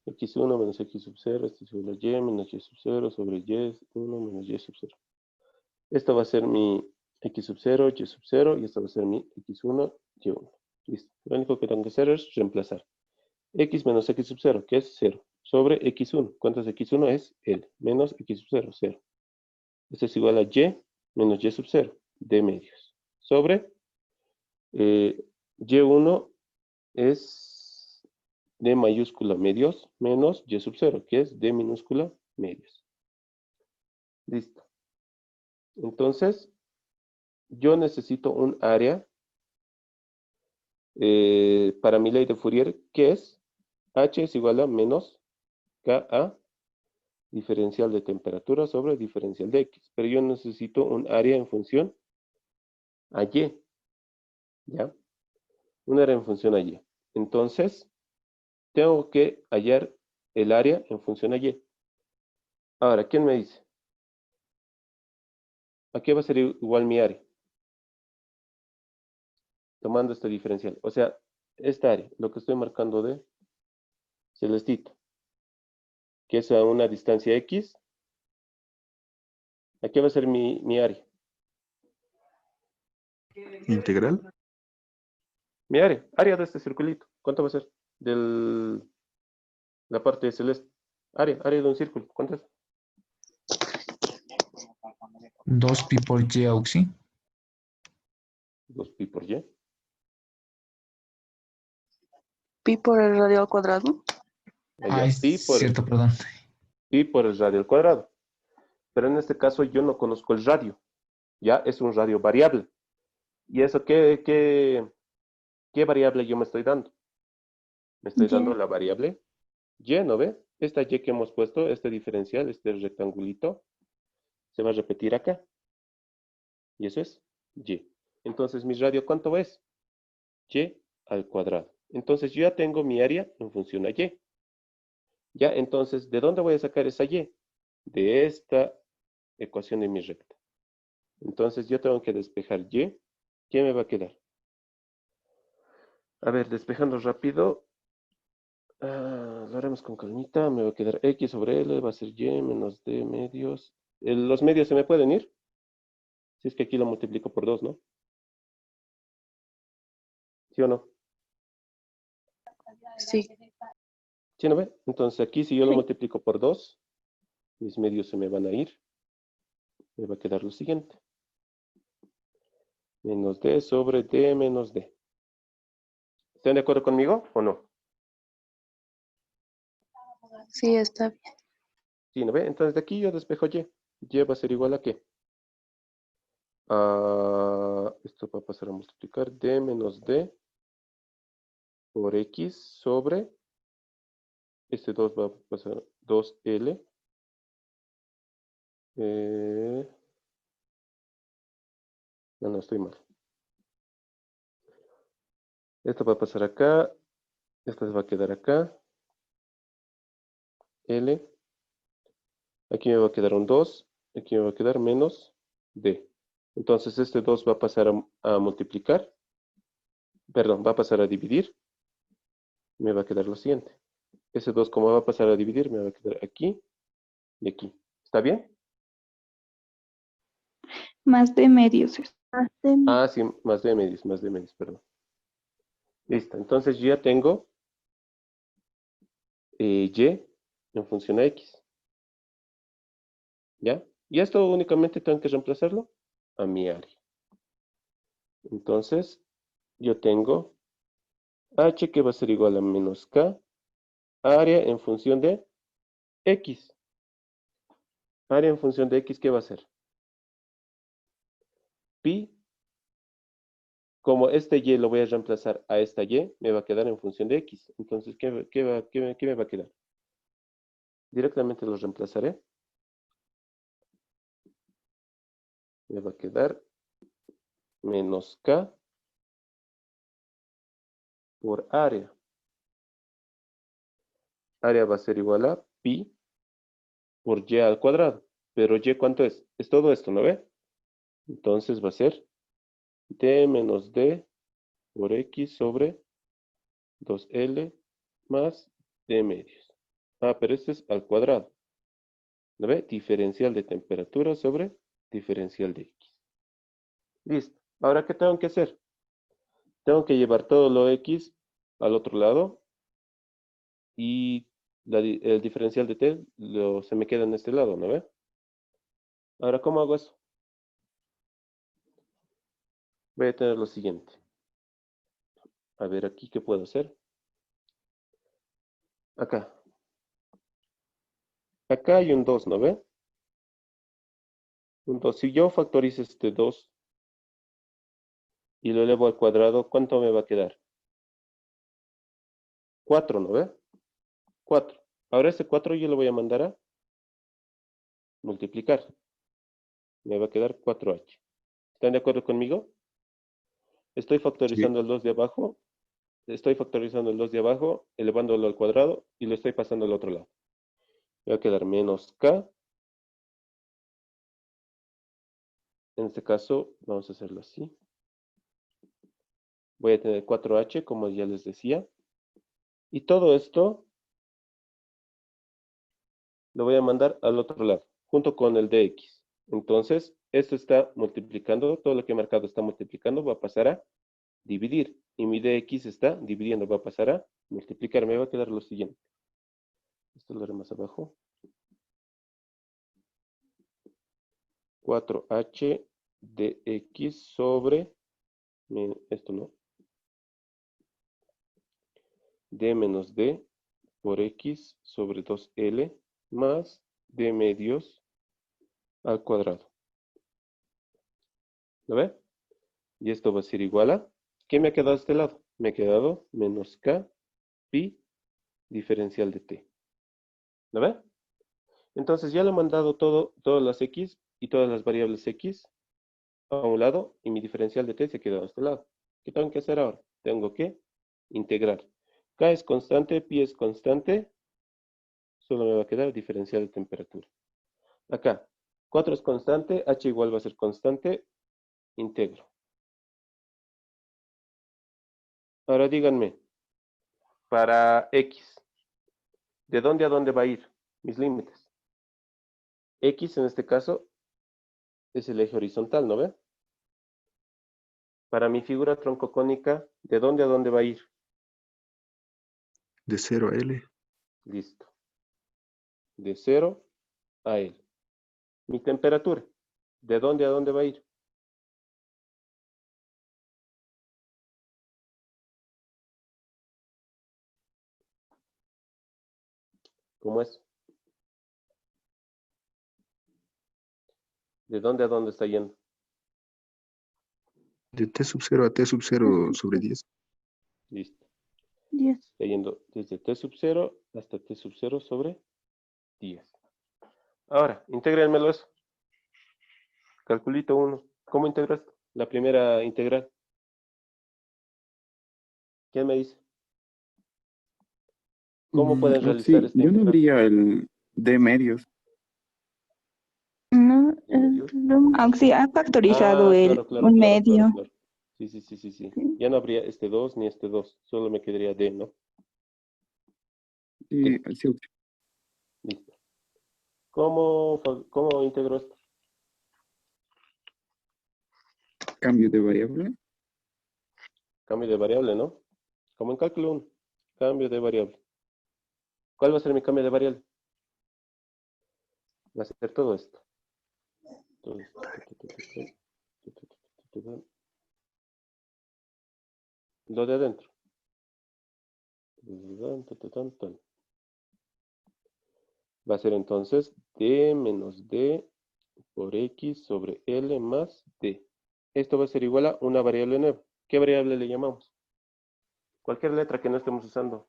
A: x1 menos x sub 0, esto es igual a y menos y sub 0 sobre y1 menos y sub 0. Esto va a ser mi x sub 0, y sub 0, y esto va a ser mi x1, y1. Listo. Lo único que tengo que hacer es reemplazar x menos x sub 0, que es 0, sobre x1. ¿Cuánto es x1? Es L, menos x sub 0, 0. Esto es igual a y menos y sub 0, d medios, sobre y1 es d mayúscula medios menos y sub 0, que es d minúscula medios. Listo. Entonces, yo necesito un área para mi ley de Fourier, que es h es igual a menos Ka diferencial de temperatura sobre diferencial de x. Pero yo necesito un área en función a y. ¿Ya? Un área en función a y. Entonces, tengo que hallar el área en función a y. Ahora, ¿quién me dice? ¿A qué va a ser igual mi área? Tomando este diferencial. O sea, esta área, lo que estoy marcando de celestito, que es a una distancia x. ¿A qué va a ser mi área?
B: Integral.
A: Mi área de este circulito. ¿Cuánto va a ser? De la parte celeste. Área de un círculo. ¿Cuánto es?
C: 2pi por y, Auxi.
A: 2pi por y.
E: Pi por el radio al cuadrado.
C: Ah, es cierto, perdón.
A: Pi por el radio al cuadrado. Pero en este caso yo no conozco el radio. Ya es un radio variable. ¿Y eso qué variable yo me estoy dando? Me estoy dando la variable y, ¿no ve? Esta y que hemos puesto, este diferencial, este rectangulito, se va a repetir acá. Y eso es y. Entonces, ¿mi radio cuánto es? Y al cuadrado. Entonces, yo ya tengo mi área en función a y. Ya, entonces, ¿de dónde voy a sacar esa y? De esta ecuación de mi recta. Entonces, yo tengo que despejar y. ¿Qué me va a quedar? A ver, despejando rápido. Lo haremos con calmita. Me va a quedar x sobre l, va a ser y menos d medios. ¿Los medios se me pueden ir? Si es que aquí lo multiplico por 2, ¿no? ¿Sí o no?
E: Sí.
A: ¿Sí no ve? Entonces aquí si yo lo multiplico por 2, mis medios se me van a ir. Me va a quedar lo siguiente. Menos d sobre d menos d. ¿Están de acuerdo conmigo o no?
E: Sí, está bien.
A: ¿Sí no ve? Entonces de aquí yo despejo y. Y va a ser igual a qué? Esto va a pasar a multiplicar d menos d por x sobre, este 2 va a pasar a 2l. No, estoy mal. Esto va a pasar acá. Esto se va a quedar acá. L. Aquí me va a quedar un 2. Aquí me va a quedar menos d. Entonces este 2 va a pasar a multiplicar. Perdón, va a pasar a dividir. Me va a quedar lo siguiente. Ese 2 como va a pasar a dividir, me va a quedar aquí y aquí. ¿Está bien?
D: Más de medios.
A: Sí, más d medios, perdón. Listo, entonces yo ya tengo y en función a x. ¿Ya? Y esto únicamente tengo que reemplazarlo a mi área. Entonces, yo tengo h que va a ser igual a menos k, área en función de x. Área en función de x, ¿qué va a ser? Pi, como este y lo voy a reemplazar a esta y, me va a quedar en función de x. Entonces, ¿qué me va a quedar? Directamente lo reemplazaré. Me va a quedar menos k por área. Área va a ser igual a pi por y al cuadrado. Pero y, ¿cuánto es? Es todo esto, ¿no ve? Entonces va a ser d menos d por x sobre 2l más d medios. Ah, pero este es al cuadrado. ¿Lo ve? Diferencial de temperatura sobre diferencial de X. Listo. Ahora, ¿qué tengo que hacer? Tengo que llevar todo lo X al otro lado y el diferencial de T se me queda en este lado, ¿no ve? Ahora, ¿cómo hago eso? Voy a tener lo siguiente. A ver, aquí, ¿qué puedo hacer? Acá. Acá hay un 2, ¿no ve? Un 2. Si yo factorizo este 2 y lo elevo al cuadrado, ¿cuánto me va a quedar? 4, ¿no ve? 4. Ahora ese 4 yo lo voy a mandar a multiplicar. Me va a quedar 4H. ¿Están de acuerdo conmigo? Estoy
B: Sí.
A: factorizando el 2 de abajo. Estoy factorizando el 2 de abajo, elevándolo al cuadrado y lo estoy pasando al otro lado. Me va a quedar menos K. En este caso, vamos a hacerlo así. Voy a tener 4H, como ya les decía. Y todo esto lo voy a mandar al otro lado, junto con el dx. Entonces, esto está multiplicando, todo lo que he marcado está multiplicando, va a pasar a dividir. Y mi dx está dividiendo, va a pasar a multiplicar. Me va a quedar lo siguiente. Esto lo haré más abajo. 4h dx sobre, esto no, d menos d por x sobre 2l más d medios al cuadrado. ¿Lo ve? Y esto va a ser igual a, ¿qué me ha quedado a este lado? Me ha quedado menos k pi diferencial de t. ¿Lo ve? Entonces ya le he mandado todas las x y todas las variables x a un lado y mi diferencial de t se queda a este lado. ¿Qué tengo que hacer ahora? Tengo que integrar. K es constante, pi es constante, solo me va a quedar diferencial de temperatura. Acá, 4 es constante, h igual va a ser constante, integro. Ahora díganme, para x, ¿de dónde a dónde va a ir mis límites? X en este caso es el eje horizontal, ¿no ve? Para mi figura troncocónica, ¿de dónde a dónde va a ir?
B: De 0 a L.
A: Listo. De 0 a L. Mi temperatura, ¿de dónde a dónde va a ir? ¿Cómo es? ¿De dónde a dónde está yendo?
B: De T sub 0 a T sub 0 sobre 10.
A: Listo.
D: 10.
A: Está yendo desde T sub 0 hasta T sub 0 sobre 10. Ahora, intégrenmelo eso. Calculito 1. ¿Cómo integras la primera integral? ¿Quién me dice? ¿Cómo pueden realizar
B: Sí,
A: esta
B: yo no
A: integral?
B: habría el D medios.
D: No,
A: ¿De medios?
E: Auxi ha factorizado
A: Ah,
E: el
A: claro, claro,
E: un
A: claro, claro,
E: medio.
A: claro. Sí, sí, sí, sí, sí.
D: Sí.
A: Ya no habría este 2 ni este 2. Solo me quedaría D, ¿no?
B: Sí,
A: D.
B: sí,
A: Listo. ¿Cómo integro esto?
B: cambio de variable.
A: Cambio de variable, ¿no? Como en cálculo 1. Cambio de variable. ¿Cuál va a ser mi cambio de variable? Va a ser todo esto. Todo esto. Lo de adentro. Va a ser entonces D menos D por X sobre L más D. Esto va a ser igual a una variable nueva. ¿Qué variable le llamamos? Cualquier letra que no estemos usando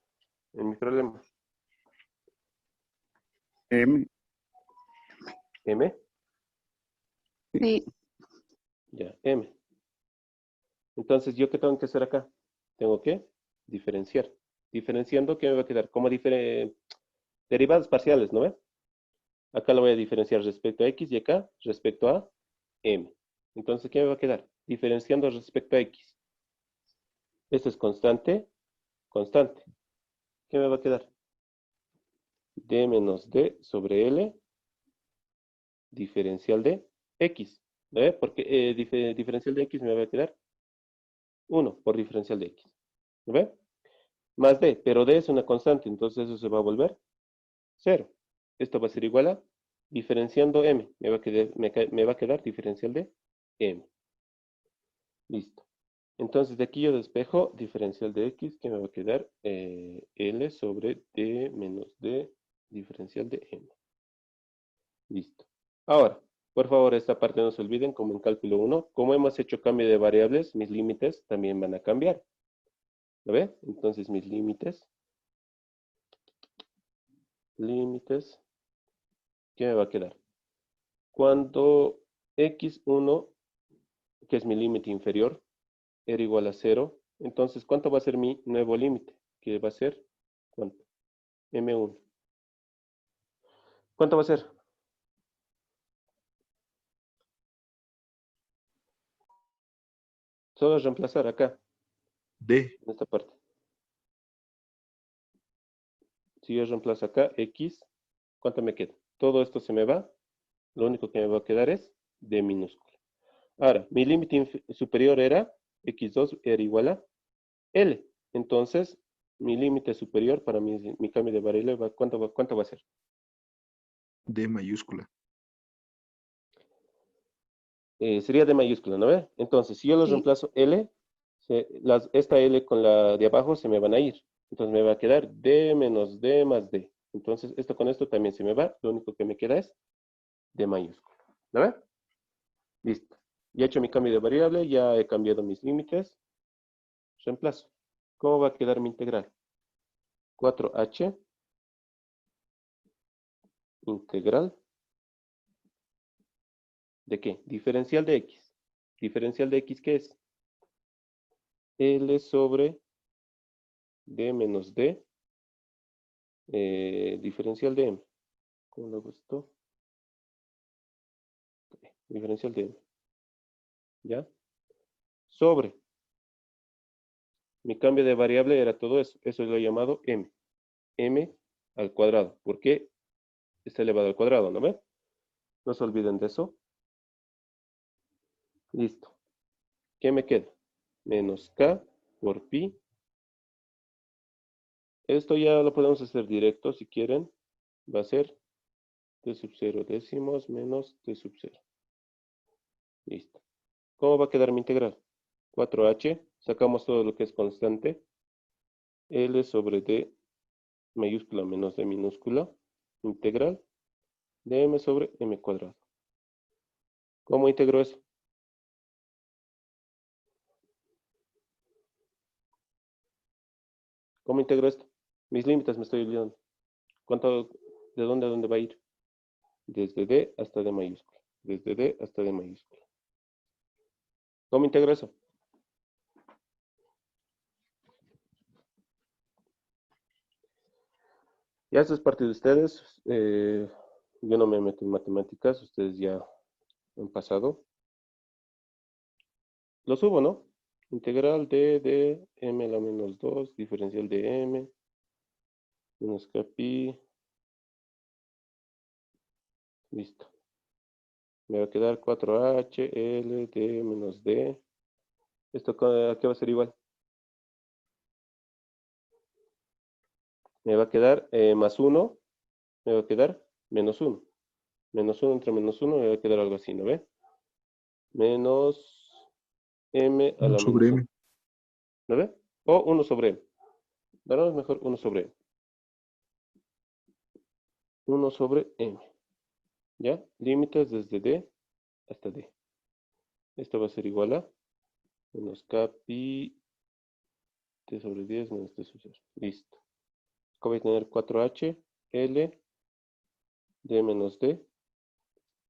A: en mi problema.
B: M.
A: M.
E: Sí,
A: Ya, M. Entonces, ¿yo qué tengo que hacer acá? Tengo que diferenciar. Diferenciando, ¿qué me va a quedar? Como derivadas parciales, ¿no ve? Acá lo voy a diferenciar respecto a X y acá respecto a M. Entonces, ¿qué me va a quedar? Diferenciando respecto a X. Esto es constante, constante. ¿Qué me va a quedar? D menos D sobre L diferencial de X. ¿Ve? Porque diferencial de X me va a quedar 1 por diferencial de X. ¿Ve? Más D, pero D es una constante, entonces eso se va a volver 0. Esto va a ser igual a diferenciando M. Me va a quedar diferencial de M. Listo. Entonces de aquí yo despejo diferencial de X, que me va a quedar L sobre D menos D diferencial de M. Listo. Ahora, por favor, esta parte no se olviden, como en cálculo 1, como hemos hecho cambio de variables, mis límites también van a cambiar. ¿Lo ve? Entonces mis límites, ¿qué me va a quedar? Cuando x1, que es mi límite inferior, era igual a 0, entonces, ¿cuánto va a ser mi nuevo límite? Que va a ser, ¿cuánto? M1. ¿Cuánto va a ser? Solo reemplazar acá,
B: D.
A: en esta parte. Si yo reemplazo acá, X, ¿cuánto me queda? Todo esto se me va. Lo único que me va a quedar es D minúscula. Ahora, mi límite superior era, X2 era igual a L. Entonces, mi límite superior para mi cambio de variable, ¿cuánto va a ser?
B: D mayúscula.
A: Sería D mayúscula, ¿no ve? Entonces, si yo lo
E: Sí.
A: reemplazo L, esta L con la de abajo se me van a ir. Entonces me va a quedar D menos D más D. Entonces, esto con esto también se me va. Lo único que me queda es D mayúscula. ¿No ve? Listo. Ya he hecho mi cambio de variable, ya he cambiado mis límites. Reemplazo. ¿Cómo va a quedar mi integral? 4h integral ¿de qué? Diferencial de x. ¿Diferencial de x qué es? L sobre D menos D. Diferencial de M. ¿Cómo lo hago esto? Diferencial de M. ¿Ya? Sobre. Mi cambio de variable era todo eso. Eso lo he llamado M. M al cuadrado. ¿Por qué está elevado al cuadrado? ¿No ve? No se olviden de eso. Listo. ¿Qué me queda? Menos K por pi. Esto ya lo podemos hacer directo si quieren. Va a ser T sub 0 décimos menos T sub 0. Listo. ¿Cómo va a quedar mi integral? 4h. Sacamos todo lo que es constante. L sobre D mayúscula menos D minúscula. Integral de M sobre M cuadrado. ¿Cómo integro eso? ¿Cómo integro esto? Mis límites me estoy olvidando. ¿De dónde a dónde va a ir? Desde D hasta D mayúscula. Desde D hasta D mayúscula. ¿Cómo integro eso? Ya esto es parte de ustedes. Yo no me meto en matemáticas. Ustedes ya han pasado. Lo subo, ¿no? Integral de M a la menos 2, diferencial de M, menos K pi. Listo. Me va a quedar 4h, L, D menos D. ¿Esto a qué va a ser igual? Me va a quedar más 1, me va a quedar menos 1. Menos 1 entre menos 1 me va a quedar algo así, ¿no ve? Menos M a
B: 1
A: la
B: sobre
A: menos 1.
B: M.
A: ¿No ve? O 1 sobre M. Ahora es mejor 1 sobre M. 1 sobre M. ¿Ya? Límites desde D hasta D. Esto va a ser igual a menos K pi T sobre 10 menos T sobre 0. Listo. Acá voy a tener 4h, L, D menos D.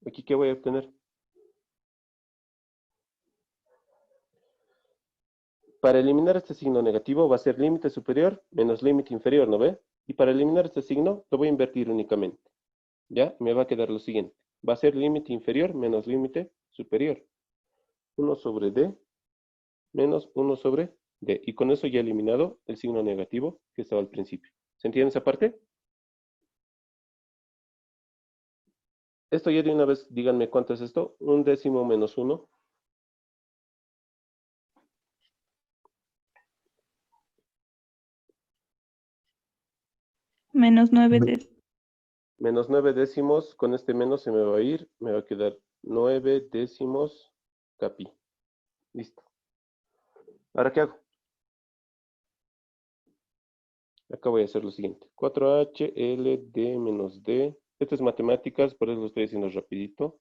A: ¿Aquí qué voy a obtener? Para eliminar este signo negativo va a ser límite superior menos límite inferior, ¿no ve? Y para eliminar este signo lo voy a invertir únicamente. ¿Ya? Me va a quedar lo siguiente. Va a ser límite inferior menos límite superior. 1 sobre D menos 1 sobre D. Y con eso ya he eliminado el signo negativo que estaba al principio. ¿Se entiende esa parte? Esto ya de una vez, díganme cuánto es esto. 1/10 menos 1.
E: Menos 9
B: Me-
E: décimos.
A: Menos 9 décimos. Con este menos se me va a ir. Me va a quedar 9 décimos capi. Listo. ¿Ahora qué hago? Acá voy a hacer lo siguiente. 4HLD menos D. Esto es matemáticas, por eso lo estoy haciendo rapidito.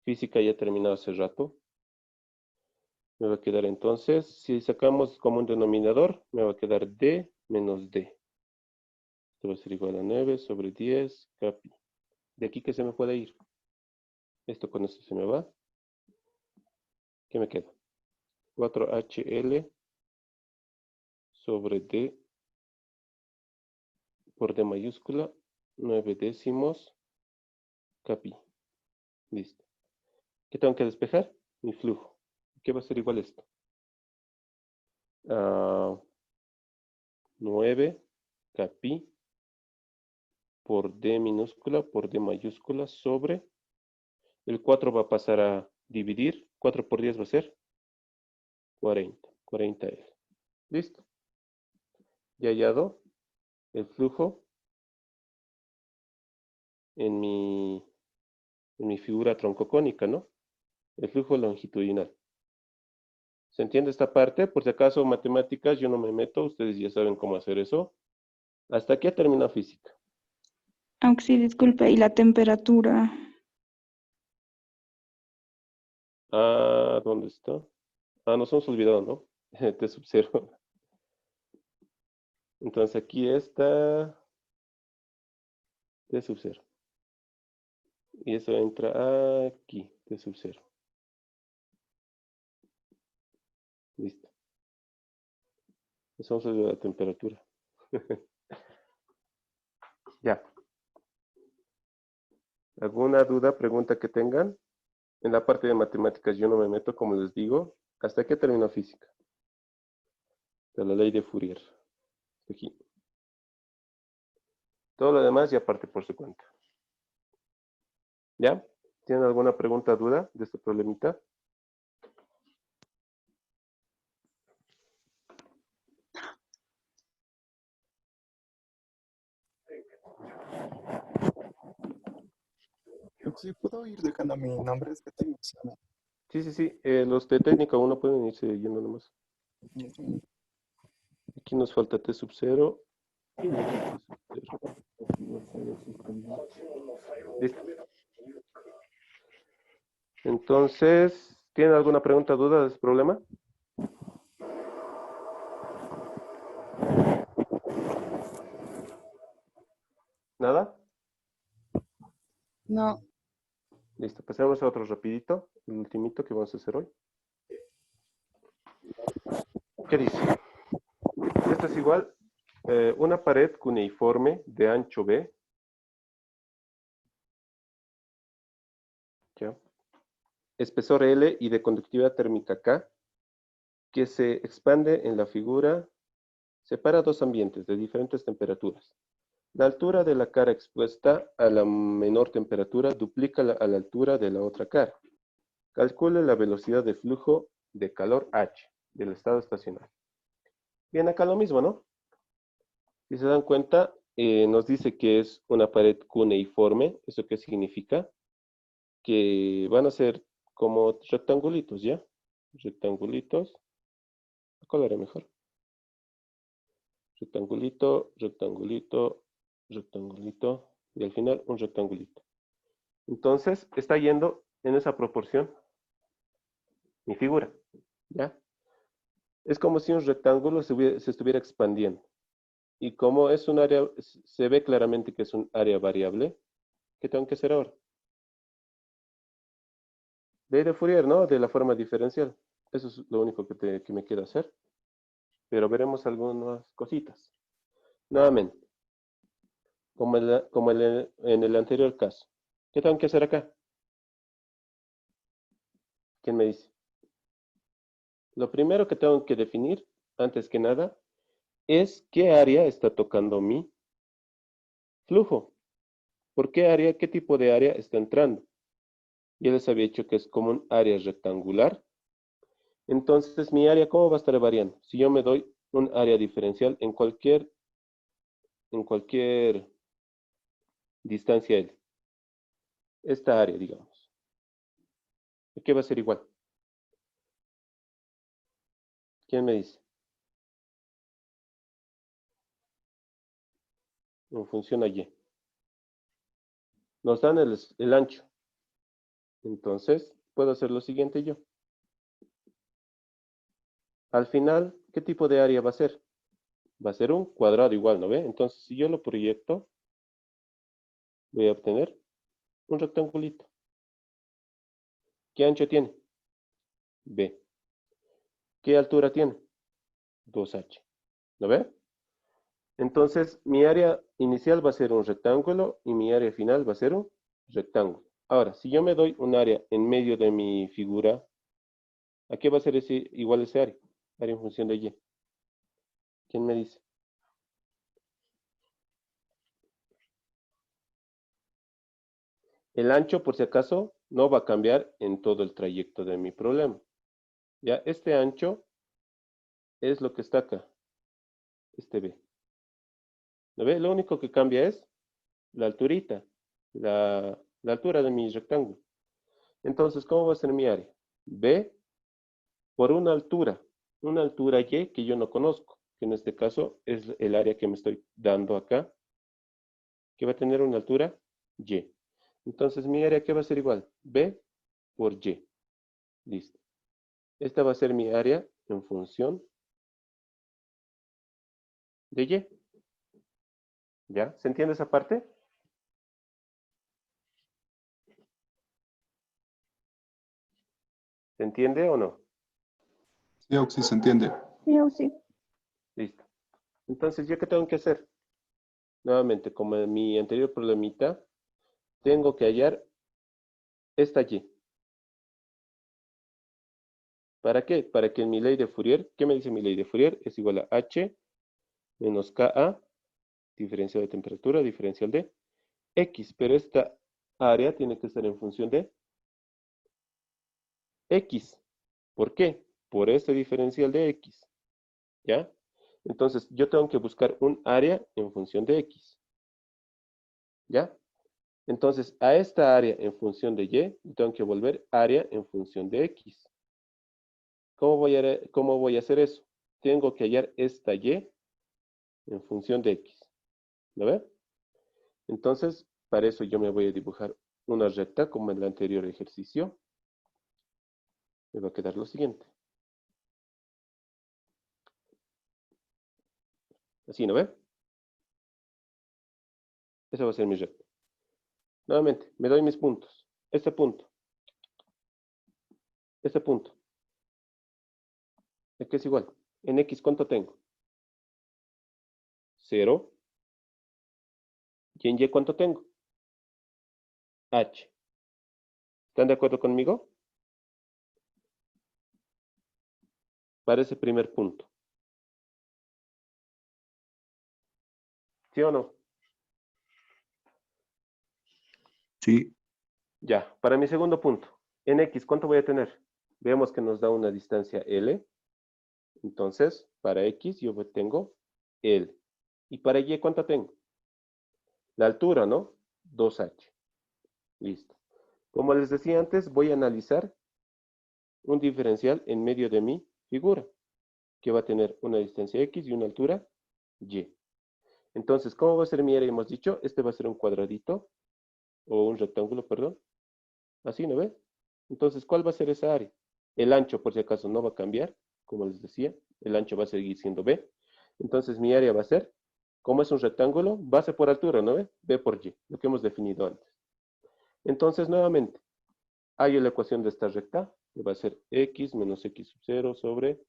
A: Física ya he terminado hace rato. Me va a quedar entonces, si sacamos como un denominador, me va a quedar D menos D. Esto va a ser igual a 9 sobre 10 capi. De aquí que se me puede ir. Esto con esto se me va. ¿Qué me queda? 4HL sobre D por D mayúscula, 9 décimos capi. Listo. ¿Qué tengo que despejar? Mi flujo. ¿Qué va a ser igual a esto? 9 capi por D minúscula por D mayúscula sobre el 4 va a pasar a dividir. 4 por 10 va a ser 40. 40L. Listo. Ya hallado el flujo en mi figura troncocónica, ¿no? El flujo longitudinal. ¿Se entiende esta parte? Por si acaso, matemáticas, yo no me meto. Ustedes ya saben cómo hacer eso. Hasta aquí ha terminado física.
E: Aunque sí, disculpe, y la temperatura.
A: Ah, ¿dónde está? Ah, nos hemos olvidado, ¿no? T sub 0. Entonces aquí está T sub 0. Y eso entra aquí, T sub 0. Listo. Eso vamos a ver la temperatura. Ya. ¿Alguna duda, pregunta que tengan? En la parte de matemáticas yo no me meto, como les digo. ¿Hasta qué terminó física? De la ley de Fourier. Aquí. Todo lo demás ya parte por su cuenta. ¿Ya? ¿Tienen alguna pregunta, duda de este problemita?
F: Sí, puedo ir dejando mi nombre, es que tengo examen.
A: Sí, sí, sí. Los de técnica 1 pueden irse yendo nomás. Aquí nos falta T sub 0. Listo. Entonces, ¿tienen alguna pregunta, duda de este problema? ¿Nada?
E: No.
A: Listo, pasemos a otro rapidito, el ultimito que vamos a hacer hoy. ¿Qué dice? Esto es igual, una pared cuneiforme de ancho B, ¿ya? Espesor L y de conductividad térmica K, que se expande en la figura, separa dos ambientes de diferentes temperaturas. La altura de la cara expuesta a la menor temperatura duplica a la altura de la otra cara. Calcule la velocidad de flujo de calor H del estado estacionario. Bien, acá lo mismo, ¿no? Si se dan cuenta, nos dice que es una pared cuneiforme. ¿Eso qué significa? Que van a ser como rectangulitos, ¿ya? Rectangulitos. Acá lo haré mejor. Rectangulito, rectangulito, rectangulito. Y al final un rectangulito. Entonces, está yendo en esa proporción mi figura, ¿ya? Es como si un rectángulo se estuviera expandiendo. Y como es un área, se ve claramente que es un área variable, ¿qué tengo que hacer ahora? Ley de Fourier, ¿no? De la forma diferencial. Eso es lo único que me queda hacer. Pero veremos algunas cositas. Nuevamente, como en el anterior caso. ¿Qué tengo que hacer acá? ¿Quién me dice? Lo primero que tengo que definir, antes que nada, es qué área está tocando mi flujo. ¿Por qué área? ¿Qué tipo de área está entrando? Ya les había dicho que es como un área rectangular. Entonces, mi área, ¿cómo va a estar variando? Si yo me doy un área diferencial en cualquier distancia L. Esta área, digamos. ¿Qué va a ser igual? ¿Quién me dice? En función a Y. Nos dan el ancho. Entonces, puedo hacer lo siguiente yo. Al final, ¿qué tipo de área va a ser? Va a ser un cuadrado igual, ¿no ve? Entonces, si yo lo proyecto, voy a obtener un rectangulito. ¿Qué ancho tiene? B. ¿Qué altura tiene? 2H. ¿Lo ve? Entonces, mi área inicial va a ser un rectángulo y mi área final va a ser un rectángulo. Ahora, si yo me doy un área en medio de mi figura, ¿a qué va a ser igual ese área? Área en función de Y. ¿Quién me dice? El ancho, por si acaso, no va a cambiar en todo el trayecto de mi problema. Ya, este ancho es lo que está acá, este B. ¿Lo ve? Lo único que cambia es la alturita, la altura de mi rectángulo. Entonces, ¿cómo va a ser mi área? B por una altura Y que yo no conozco, que en este caso es el área que me estoy dando acá, que va a tener una altura Y. Entonces, mi área, ¿qué va a ser igual? B por Y. Listo. Esta va a ser mi área en función de Y. ¿Ya? ¿Se entiende esa parte? ¿Se entiende o no?
B: Sí, Oxy, se entiende.
D: Sí, o sí.
A: Listo. Entonces, ¿yo qué tengo que hacer? Nuevamente, como en mi anterior problemita, tengo que hallar esta Y. ¿Para qué? Para que en mi ley de Fourier, ¿qué me dice mi ley de Fourier? Es igual a H menos KA, diferencial de temperatura, diferencial de X. Pero esta área tiene que estar en función de X. ¿Por qué? Por este diferencial de X. ¿Ya? Entonces, yo tengo que buscar un área en función de X. ¿Ya? Entonces, a esta área en función de Y, tengo que volver área en función de X. ¿Cómo voy a hacer eso? Tengo que hallar esta Y en función de X. ¿Lo ve? Entonces, para eso yo me voy a dibujar una recta como en el anterior ejercicio. Me va a quedar lo siguiente. Así, ¿no ve? Esa va a ser mi recta. Nuevamente, me doy mis puntos. Este punto. Este punto. ¿De qué es igual? En X, ¿cuánto tengo? 0. ¿Y en Y cuánto tengo? H. ¿Están de acuerdo conmigo? Para ese primer punto. ¿Sí o no?
B: Sí,
A: Ya, para mi segundo punto. En X, ¿cuánto voy a tener? Veamos que nos da una distancia L. Entonces, para X yo tengo L. ¿Y para Y cuánto tengo? La altura, ¿no? 2H. Listo. Como les decía antes, voy a analizar un diferencial en medio de mi figura, que va a tener una distancia X y una altura Y. Entonces, ¿cómo va a ser mi área? Hemos dicho, este va a ser un cuadradito, o un rectángulo, perdón. Así, ¿no ve? Entonces, ¿cuál va a ser esa área? El ancho, por si acaso, no va a cambiar, como les decía. El ancho va a seguir siendo B. Entonces, mi área va a ser, como es un rectángulo, base por altura, ¿no ve? B por Y, lo que hemos definido antes. Entonces, nuevamente, hallo la ecuación de esta recta, que va a ser X menos X sub 0 sobre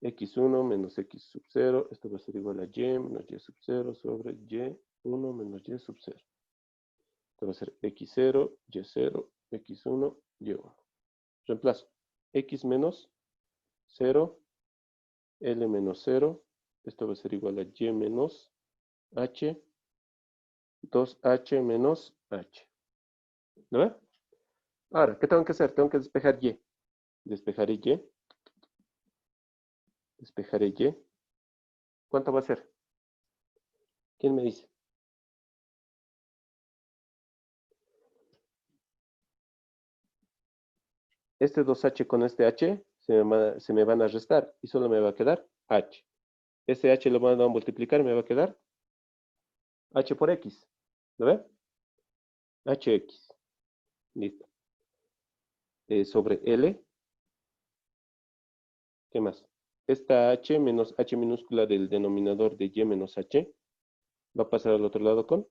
A: X1 menos X sub 0. Esto va a ser igual a Y menos Y sub 0 sobre Y1 menos Y sub 0. Esto va a ser X0, Y0, X1, Y1. Reemplazo. X menos 0, L menos 0. Esto va a ser igual a Y menos H 2h menos h. ¿Lo ve? Ahora, ¿qué tengo que hacer? Tengo que despejar y. Despejaré y. Despejaré y. ¿Cuánto va a ser? ¿Quién me dice? Este 2h con este h se me van a restar y solo me va a quedar h. Este h lo van a multiplicar y me va a quedar h por x. ¿Lo ve? hx. Listo. Sobre L. ¿Qué más? Esta h menos h minúscula del denominador de y menos h va a pasar al otro lado con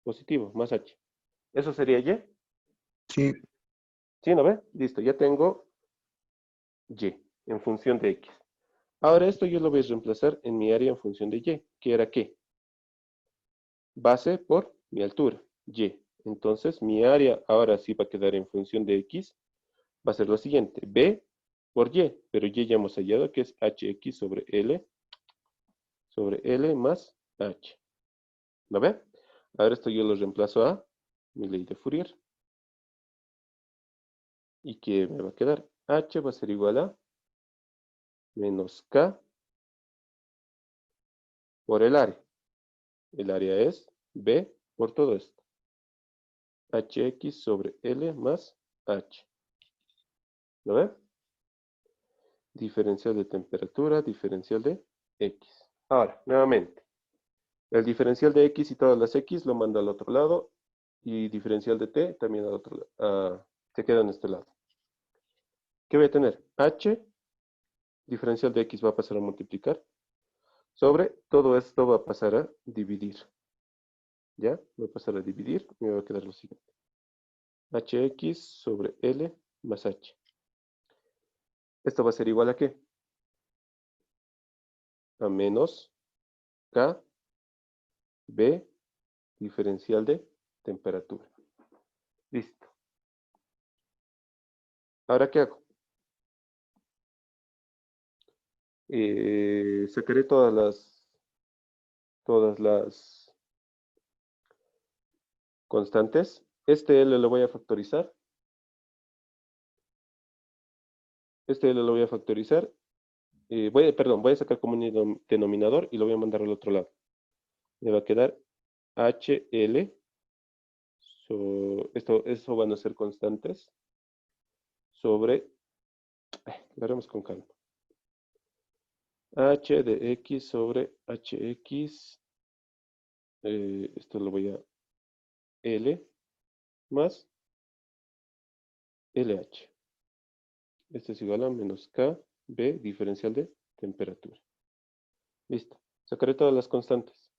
A: positivo, más h. ¿Eso sería y?
B: Sí.
A: ¿Sí, no ve? Listo, ya tengo y en función de x. Ahora esto yo lo voy a reemplazar en mi área en función de y, que era ¿qué? Base por mi altura, y. Entonces mi área ahora sí va a quedar en función de x, va a ser lo siguiente, b por y, pero y ya hemos hallado que es hx sobre L más h. ¿Lo ve? Ahora esto yo lo reemplazo a mi ley de Fourier. ¿Y qué me va a quedar? H va a ser igual a menos K por el área. El área es B por todo esto. HX sobre L más H. ¿Lo ve? Diferencial de temperatura, diferencial de X. Ahora, nuevamente. El diferencial de X y todas las X lo mando al otro lado. Y diferencial de T también al otro lado. Se queda en este lado. ¿Qué voy a tener? H, diferencial de X va a pasar a multiplicar. Sobre todo esto va a pasar a dividir. ¿Ya? Voy a pasar a dividir y me va a quedar lo siguiente. Hx sobre L más H. Esto va a ser igual a ¿qué? A menos K B diferencial de temperatura. Listo. Ahora, ¿qué hago? Sacaré todas las constantes. Este L lo voy a factorizar. Este L lo voy a factorizar. Voy a sacar como un denominador y lo voy a mandar al otro lado. Me va a quedar HL. Eso van a ser constantes. Sobre, lo haremos con calma. H de X sobre HX. Esto lo voy a L más LH. Esto es igual a menos K B diferencial de temperatura. Listo. Sacaré todas las constantes.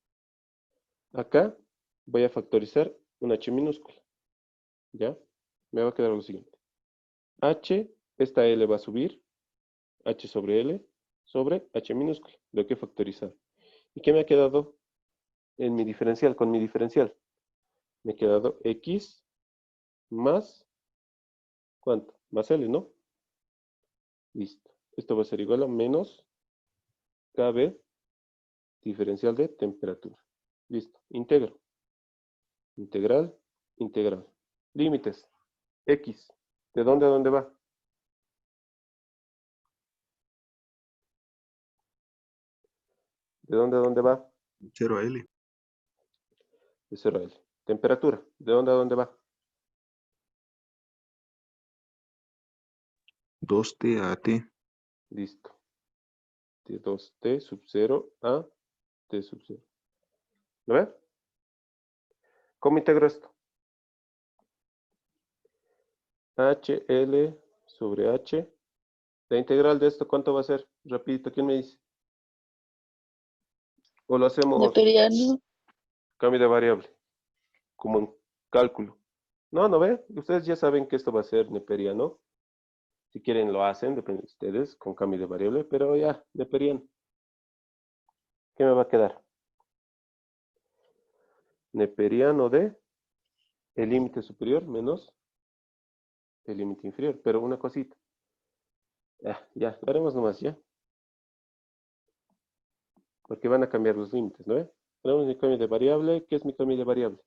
A: Acá voy a factorizar un H minúscula. ¿Ya? Me va a quedar lo siguiente. H, esta L va a subir. H sobre L sobre H minúscula. Lo que he factorizado. ¿Y qué me ha quedado en mi diferencial? Con mi diferencial. Me ha quedado X más, ¿cuánto? Más L, ¿no? Listo. Esto va a ser igual a menos KB diferencial de temperatura. Listo. Integro. Integral, integral. Límites. X. ¿De dónde a dónde va? ¿De dónde a dónde va?
B: 0 a L.
A: De 0 a L. Temperatura. ¿De dónde a dónde va?
B: 2T a T.
A: Listo. De 2T sub 0 a T sub 0. ¿Lo ven? ¿Cómo integro esto? HL sobre H. La integral de esto, ¿cuánto va a ser? Rapidito, ¿quién me dice? O lo hacemos
D: Neperiano.
A: cambio de variable, como en cálculo. No, ¿no ve? Ustedes ya saben que esto va a ser neperiano. Si quieren lo hacen, depende de ustedes, con cambio de variable, pero ya, neperiano. ¿Qué me va a quedar? Neperiano de el límite superior menos el límite inferior. Pero una cosita. Ya, lo haremos nomás ya. Porque van a cambiar los límites, ¿no ve? Tenemos mi cambio de variable. ¿Qué es mi cambio de variable?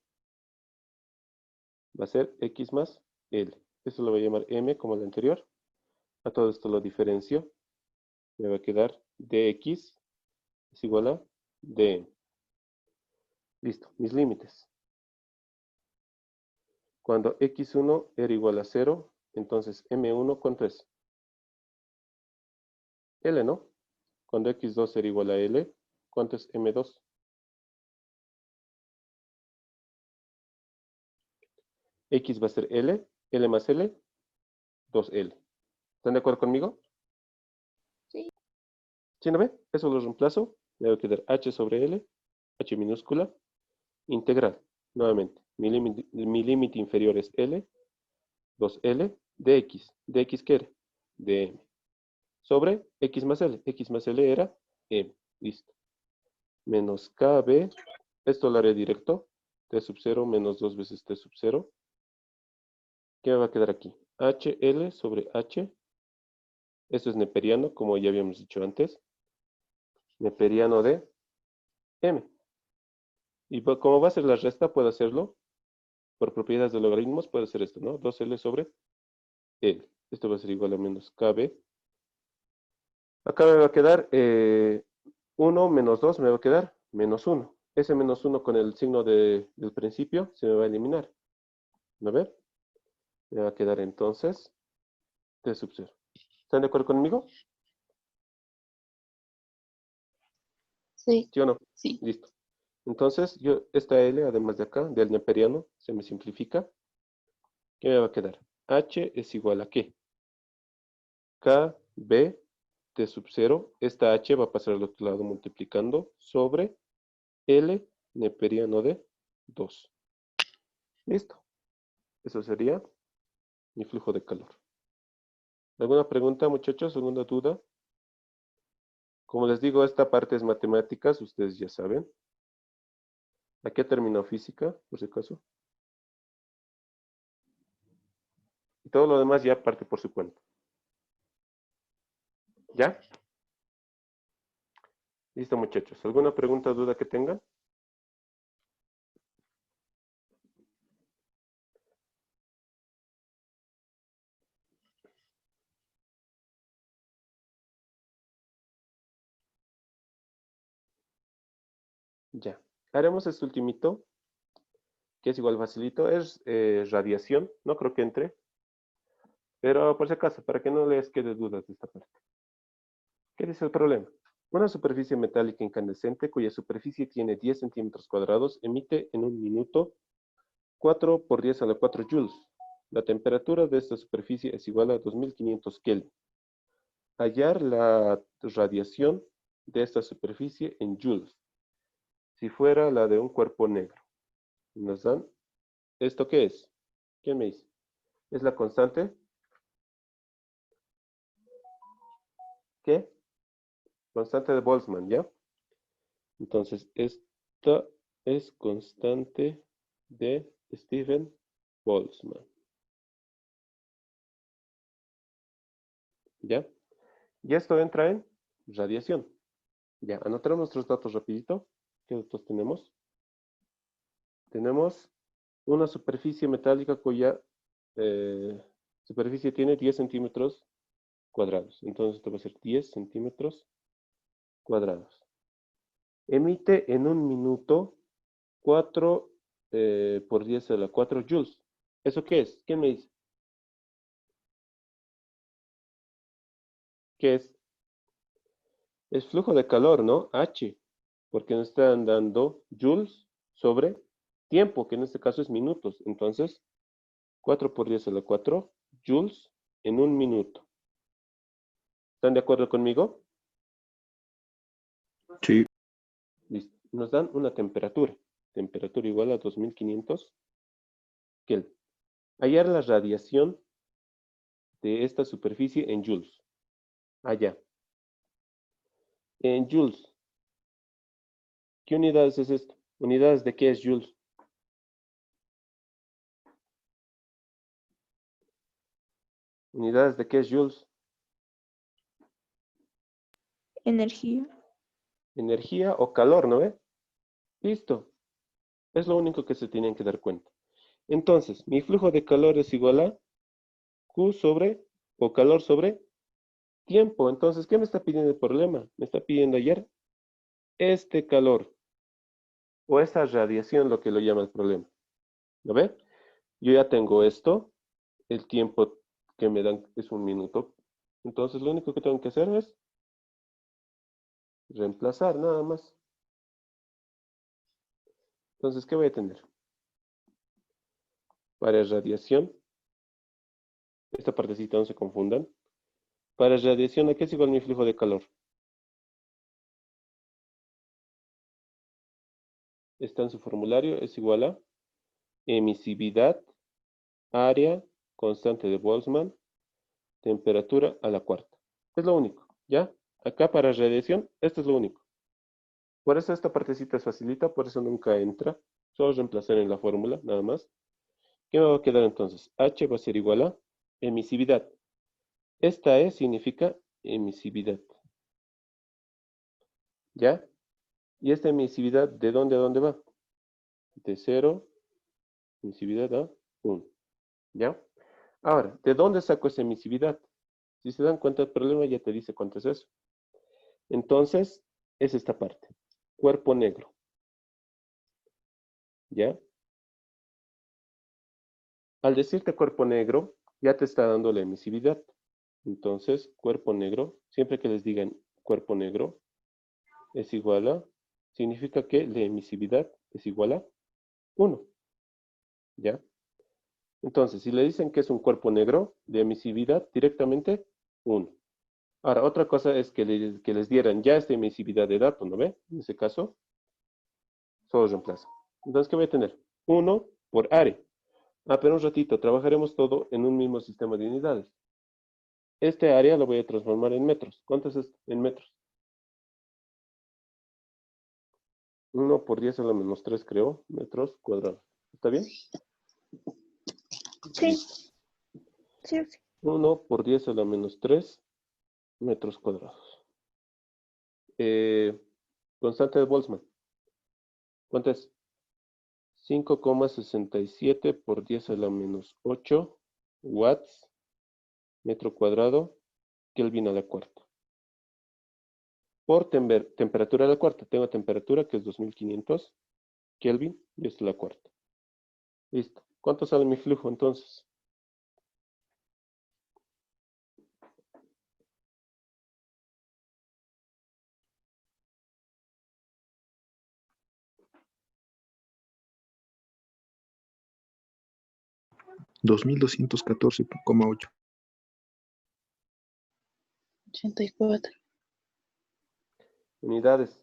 A: Va a ser x más L. Esto lo voy a llamar M como el anterior. A todo esto lo diferencio. Me va a quedar dx es igual a dm. Listo, mis límites. Cuando x1 era igual a 0, entonces m1, ¿cuánto es? L, ¿no? Cuando x2 era igual a L, ¿cuánto es m2? X va a ser L, L más L, 2L. ¿Están de acuerdo conmigo?
D: Sí.
A: ¿Sí no ve? Eso lo reemplazo. Me va a quedar h sobre L, h minúscula, integral. Nuevamente, mi límite inferior es L, 2L, de x. ¿De x qué era? De m. Sobre x más L. X más L era m. Listo. Menos KB. Esto lo haré directo. T sub 0 menos 2 veces T sub 0. ¿Qué me va a quedar aquí? HL sobre H. Esto es neperiano, como ya habíamos dicho antes. Neperiano de M. Y como va a ser la resta, puedo hacerlo. Por propiedades de logaritmos, puede ser esto, ¿no? 2L sobre L. Esto va a ser igual a menos KB. Acá me va a quedar 1 menos 2, me va a quedar menos 1. Ese menos 1 con el signo del principio se me va a eliminar. ¿No ve? Me va a quedar entonces T sub 0. ¿Están de acuerdo conmigo?
G: Sí,
A: ¿Sí o no?
G: sí.
A: Listo. Entonces, esta L, además de acá, del neperiano, se me simplifica. ¿Qué me va a quedar? H es igual a ¿qué? KB T sub 0. Esta H va a pasar al otro lado multiplicando sobre L neperiano de 2. Listo. Eso sería mi flujo de calor. ¿Alguna pregunta, muchachos? ¿Alguna duda? Como les digo, esta parte es matemáticas, ustedes ya saben. Aquí terminó física, por si acaso. Y todo lo demás ya parte por su cuenta. ¿Ya? Listo, muchachos. ¿Alguna pregunta o duda que tengan? Ya. Haremos este ultimito, que es igual facilito. Es radiación. No creo que entre. Pero por si acaso, para que no les quede dudas de esta parte. ¿Qué dice el problema? Una superficie metálica incandescente cuya superficie tiene 10 centímetros cuadrados emite en un minuto 4 por 10 a la 4 joules. La temperatura de esta superficie es igual a 2500 Kelvin. Hallar la radiación de esta superficie en joules. Si fuera la de un cuerpo negro. Nos dan, ¿esto qué es? ¿Quién me dice? ¿Es la constante? ¿Qué? Constante de Boltzmann, ¿ya? Entonces, esta es constante de Stephen Boltzmann. ¿Ya? Y esto entra en radiación. Ya, anotamos nuestros datos rapidito. ¿Qué datos tenemos? Tenemos una superficie metálica cuya superficie tiene 10 centímetros cuadrados. Entonces esto va a ser 10 centímetros cuadrados. Emite en un minuto 4 por 10 a la 4 joules. ¿Eso qué es? ¿Quién me dice? ¿Qué es? Es flujo de calor, ¿no? H, porque nos están dando joules sobre tiempo, que en este caso es minutos. Entonces, 4 por 10 a la 4 joules en un minuto. ¿Están de acuerdo conmigo?
B: Sí.
A: Listo. Nos dan una temperatura. Temperatura igual a 2500 Kelvin. Hallar la radiación de esta superficie en joules. Allá. En joules. ¿Qué unidades es esto? ¿Unidades de qué es joules? ¿Unidades de qué es joules?
E: Energía.
A: Energía o calor, ¿no ve? Listo. Es lo único que se tienen que dar cuenta. Entonces, mi flujo de calor es igual a Q sobre, o calor sobre tiempo. Entonces, ¿qué me está pidiendo el problema? Me está pidiendo ayer este calor, o esta radiación, lo que lo llama el problema. ¿Lo ve? Yo ya tengo esto. El tiempo que me dan es 1 minuto. Entonces, lo único que tengo que hacer es reemplazar, nada más. Entonces, ¿qué voy a tener? Para radiación, esta partecita no se confundan. Para radiación, ¿a qué es igual mi flujo de calor? Está en su formulario, es igual a emisividad, área, constante de Boltzmann, temperatura a la cuarta. Es lo único, ¿ya? Acá para radiación, esto es lo único. Por eso esta partecita es facilita, por eso nunca entra. Solo reemplazar en la fórmula, nada más. ¿Qué me va a quedar entonces? H va a ser igual a emisividad. Esta E significa emisividad. ¿Ya? ¿Y esta emisividad de dónde a dónde va? De 0, emisividad a 1. ¿Ya? Ahora, ¿de dónde saco esa emisividad? Si se dan cuenta del problema, ya te dice cuánto es eso. Entonces, es esta parte. Cuerpo negro. ¿Ya? Al decirte cuerpo negro, ya te está dando la emisividad. Entonces, cuerpo negro, siempre que les digan cuerpo negro, es igual a, significa que la emisividad es igual a 1. ¿Ya? Entonces, si le dicen que es un cuerpo negro, de emisividad directamente 1. Ahora, otra cosa es que les dieran ya esta emisividad de dato, ¿no ve? En ese caso, solo reemplazo. Entonces, ¿qué voy a tener? 1 por área. Pero un ratito, trabajaremos todo en un mismo sistema de unidades. Este área lo voy a transformar en metros. ¿Cuánto es esto? En metros. 1 por 10 a la menos 3, creo, metros cuadrados. ¿Está bien?
D: Sí, sí, sí.
A: 1 por 10 a la menos 3 metros cuadrados. Constante de Boltzmann. ¿Cuánto es? 5,67 por 10 a la menos 8 watts metro cuadrado Kelvin a la cuarta. Por temperatura a la cuarta. Tengo temperatura que es 2500 Kelvin y esto es la cuarta. Listo. ¿Cuánto sale mi flujo entonces?
B: $2,214,8.
G: 84.
A: Unidades.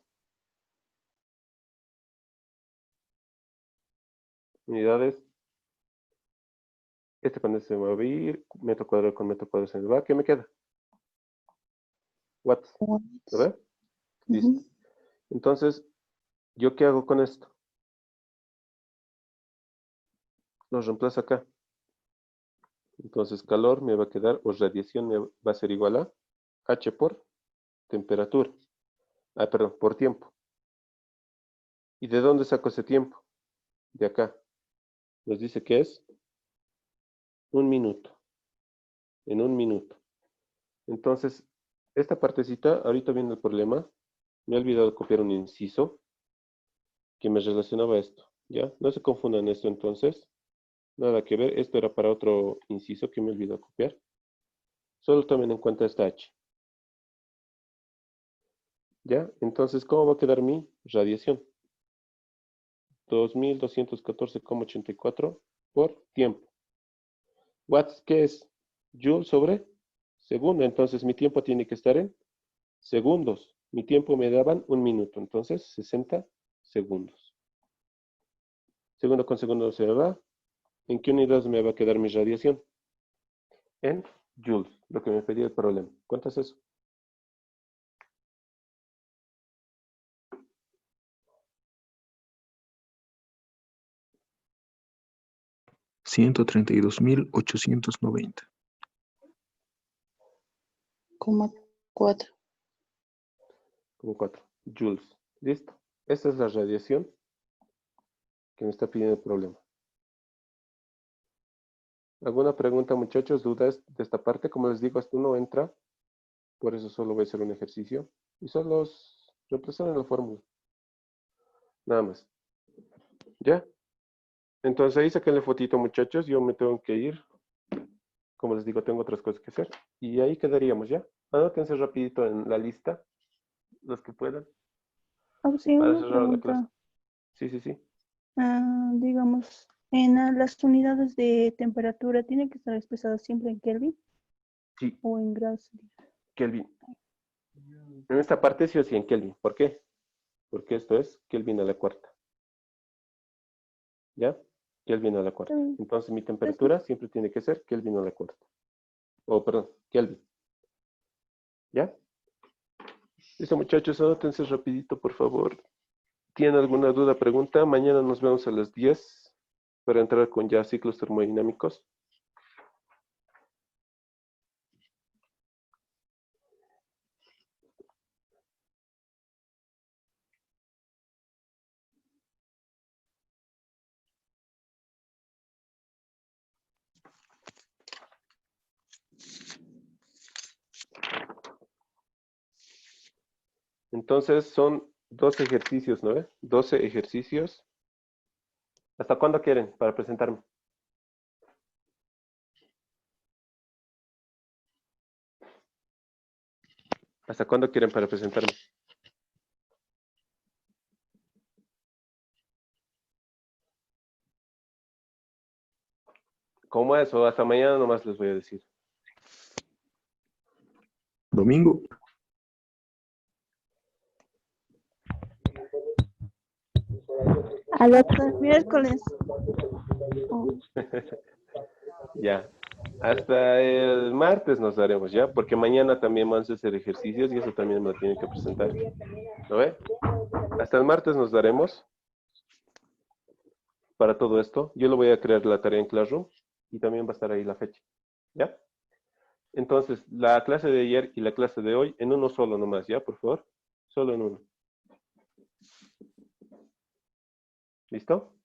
A: Unidades. Este cuando se va a ir, metro cuadrado con metro cuadrado se me va. ¿Qué me queda? Watts. ¿Lo ve? Listo. Entonces, ¿yo qué hago con esto? Lo reemplazo acá. Entonces, calor me va a quedar, o radiación me va a ser igual a H por temperatura. Perdón, por tiempo. ¿Y de dónde saco ese tiempo? De acá. Nos dice que es 1 minuto. En 1 minuto. Entonces, esta partecita, ahorita viene el problema. Me he olvidado copiar un inciso que me relacionaba a esto. ¿Ya? No se confundan esto entonces. Nada que ver. Esto era para otro inciso que me he olvidado copiar. Solo tomen en cuenta esta H. ¿Ya? Entonces, ¿cómo va a quedar mi radiación? 2214,84 por tiempo. Watts, ¿qué es? Joule sobre segundo. Entonces, mi tiempo tiene que estar en segundos. Mi tiempo me daban 1 minuto. Entonces, 60 segundos. Segundo con segundo se va. ¿En qué unidades me va a quedar mi radiación? En joules, lo que me pedía el problema. ¿Cuánto es eso?
B: $132,890.
G: Coma 4.
A: Como 4 joules. ¿Listo? Esta es la radiación que me está pidiendo el problema. ¿Alguna pregunta, muchachos? ¿Dudas de esta parte? Como les digo, esto no entra. Por eso solo voy a hacer un ejercicio. Y solo reemplazar en la fórmula. Nada más. ¿Ya? Entonces ahí saquenle fotito, muchachos. Yo me tengo que ir. Como les digo, tengo otras cosas que hacer. Y ahí quedaríamos, ¿ya? Anótense rapidito en la lista. Los que puedan.
D: Sí,
A: Para
D: una
A: cerrar la clase.
D: pregunta.
A: Sí.
D: Digamos, en las unidades de temperatura, ¿tiene que estar expresada siempre en Kelvin
A: Sí,
D: o en grados?
A: Kelvin. En esta parte sí o sí en Kelvin. ¿Por qué? Porque esto es Kelvin a la cuarta. ¿Ya? Kelvin a la cuarta. Entonces mi temperatura siempre tiene que ser Kelvin a la cuarta. Oh, perdón, Kelvin. ¿Ya? Listo, muchachos, anótense rapidito, por favor. ¿Tienen alguna duda, pregunta? Mañana nos vemos a las 10 para entrar con ya ciclos termodinámicos. Entonces son 12 ejercicios, ¿no? 12 ejercicios. ¿Hasta cuándo quieren para presentarme? ¿Hasta cuándo quieren para presentarme? ¿Cómo es? O hasta mañana nomás les voy a decir.
B: Domingo.
D: Al otro miércoles.
A: Ya. Hasta el martes nos daremos, ¿ya? Porque mañana también vamos a hacer ejercicios y eso también me lo tienen que presentar. ¿Lo ve? Hasta el martes nos daremos para todo esto. Yo lo voy a crear la tarea en Classroom y también va a estar ahí la fecha. ¿Ya? Entonces, la clase de ayer y la clase de hoy en uno solo nomás, ¿ya? Por favor. Solo en uno. ¿Listo?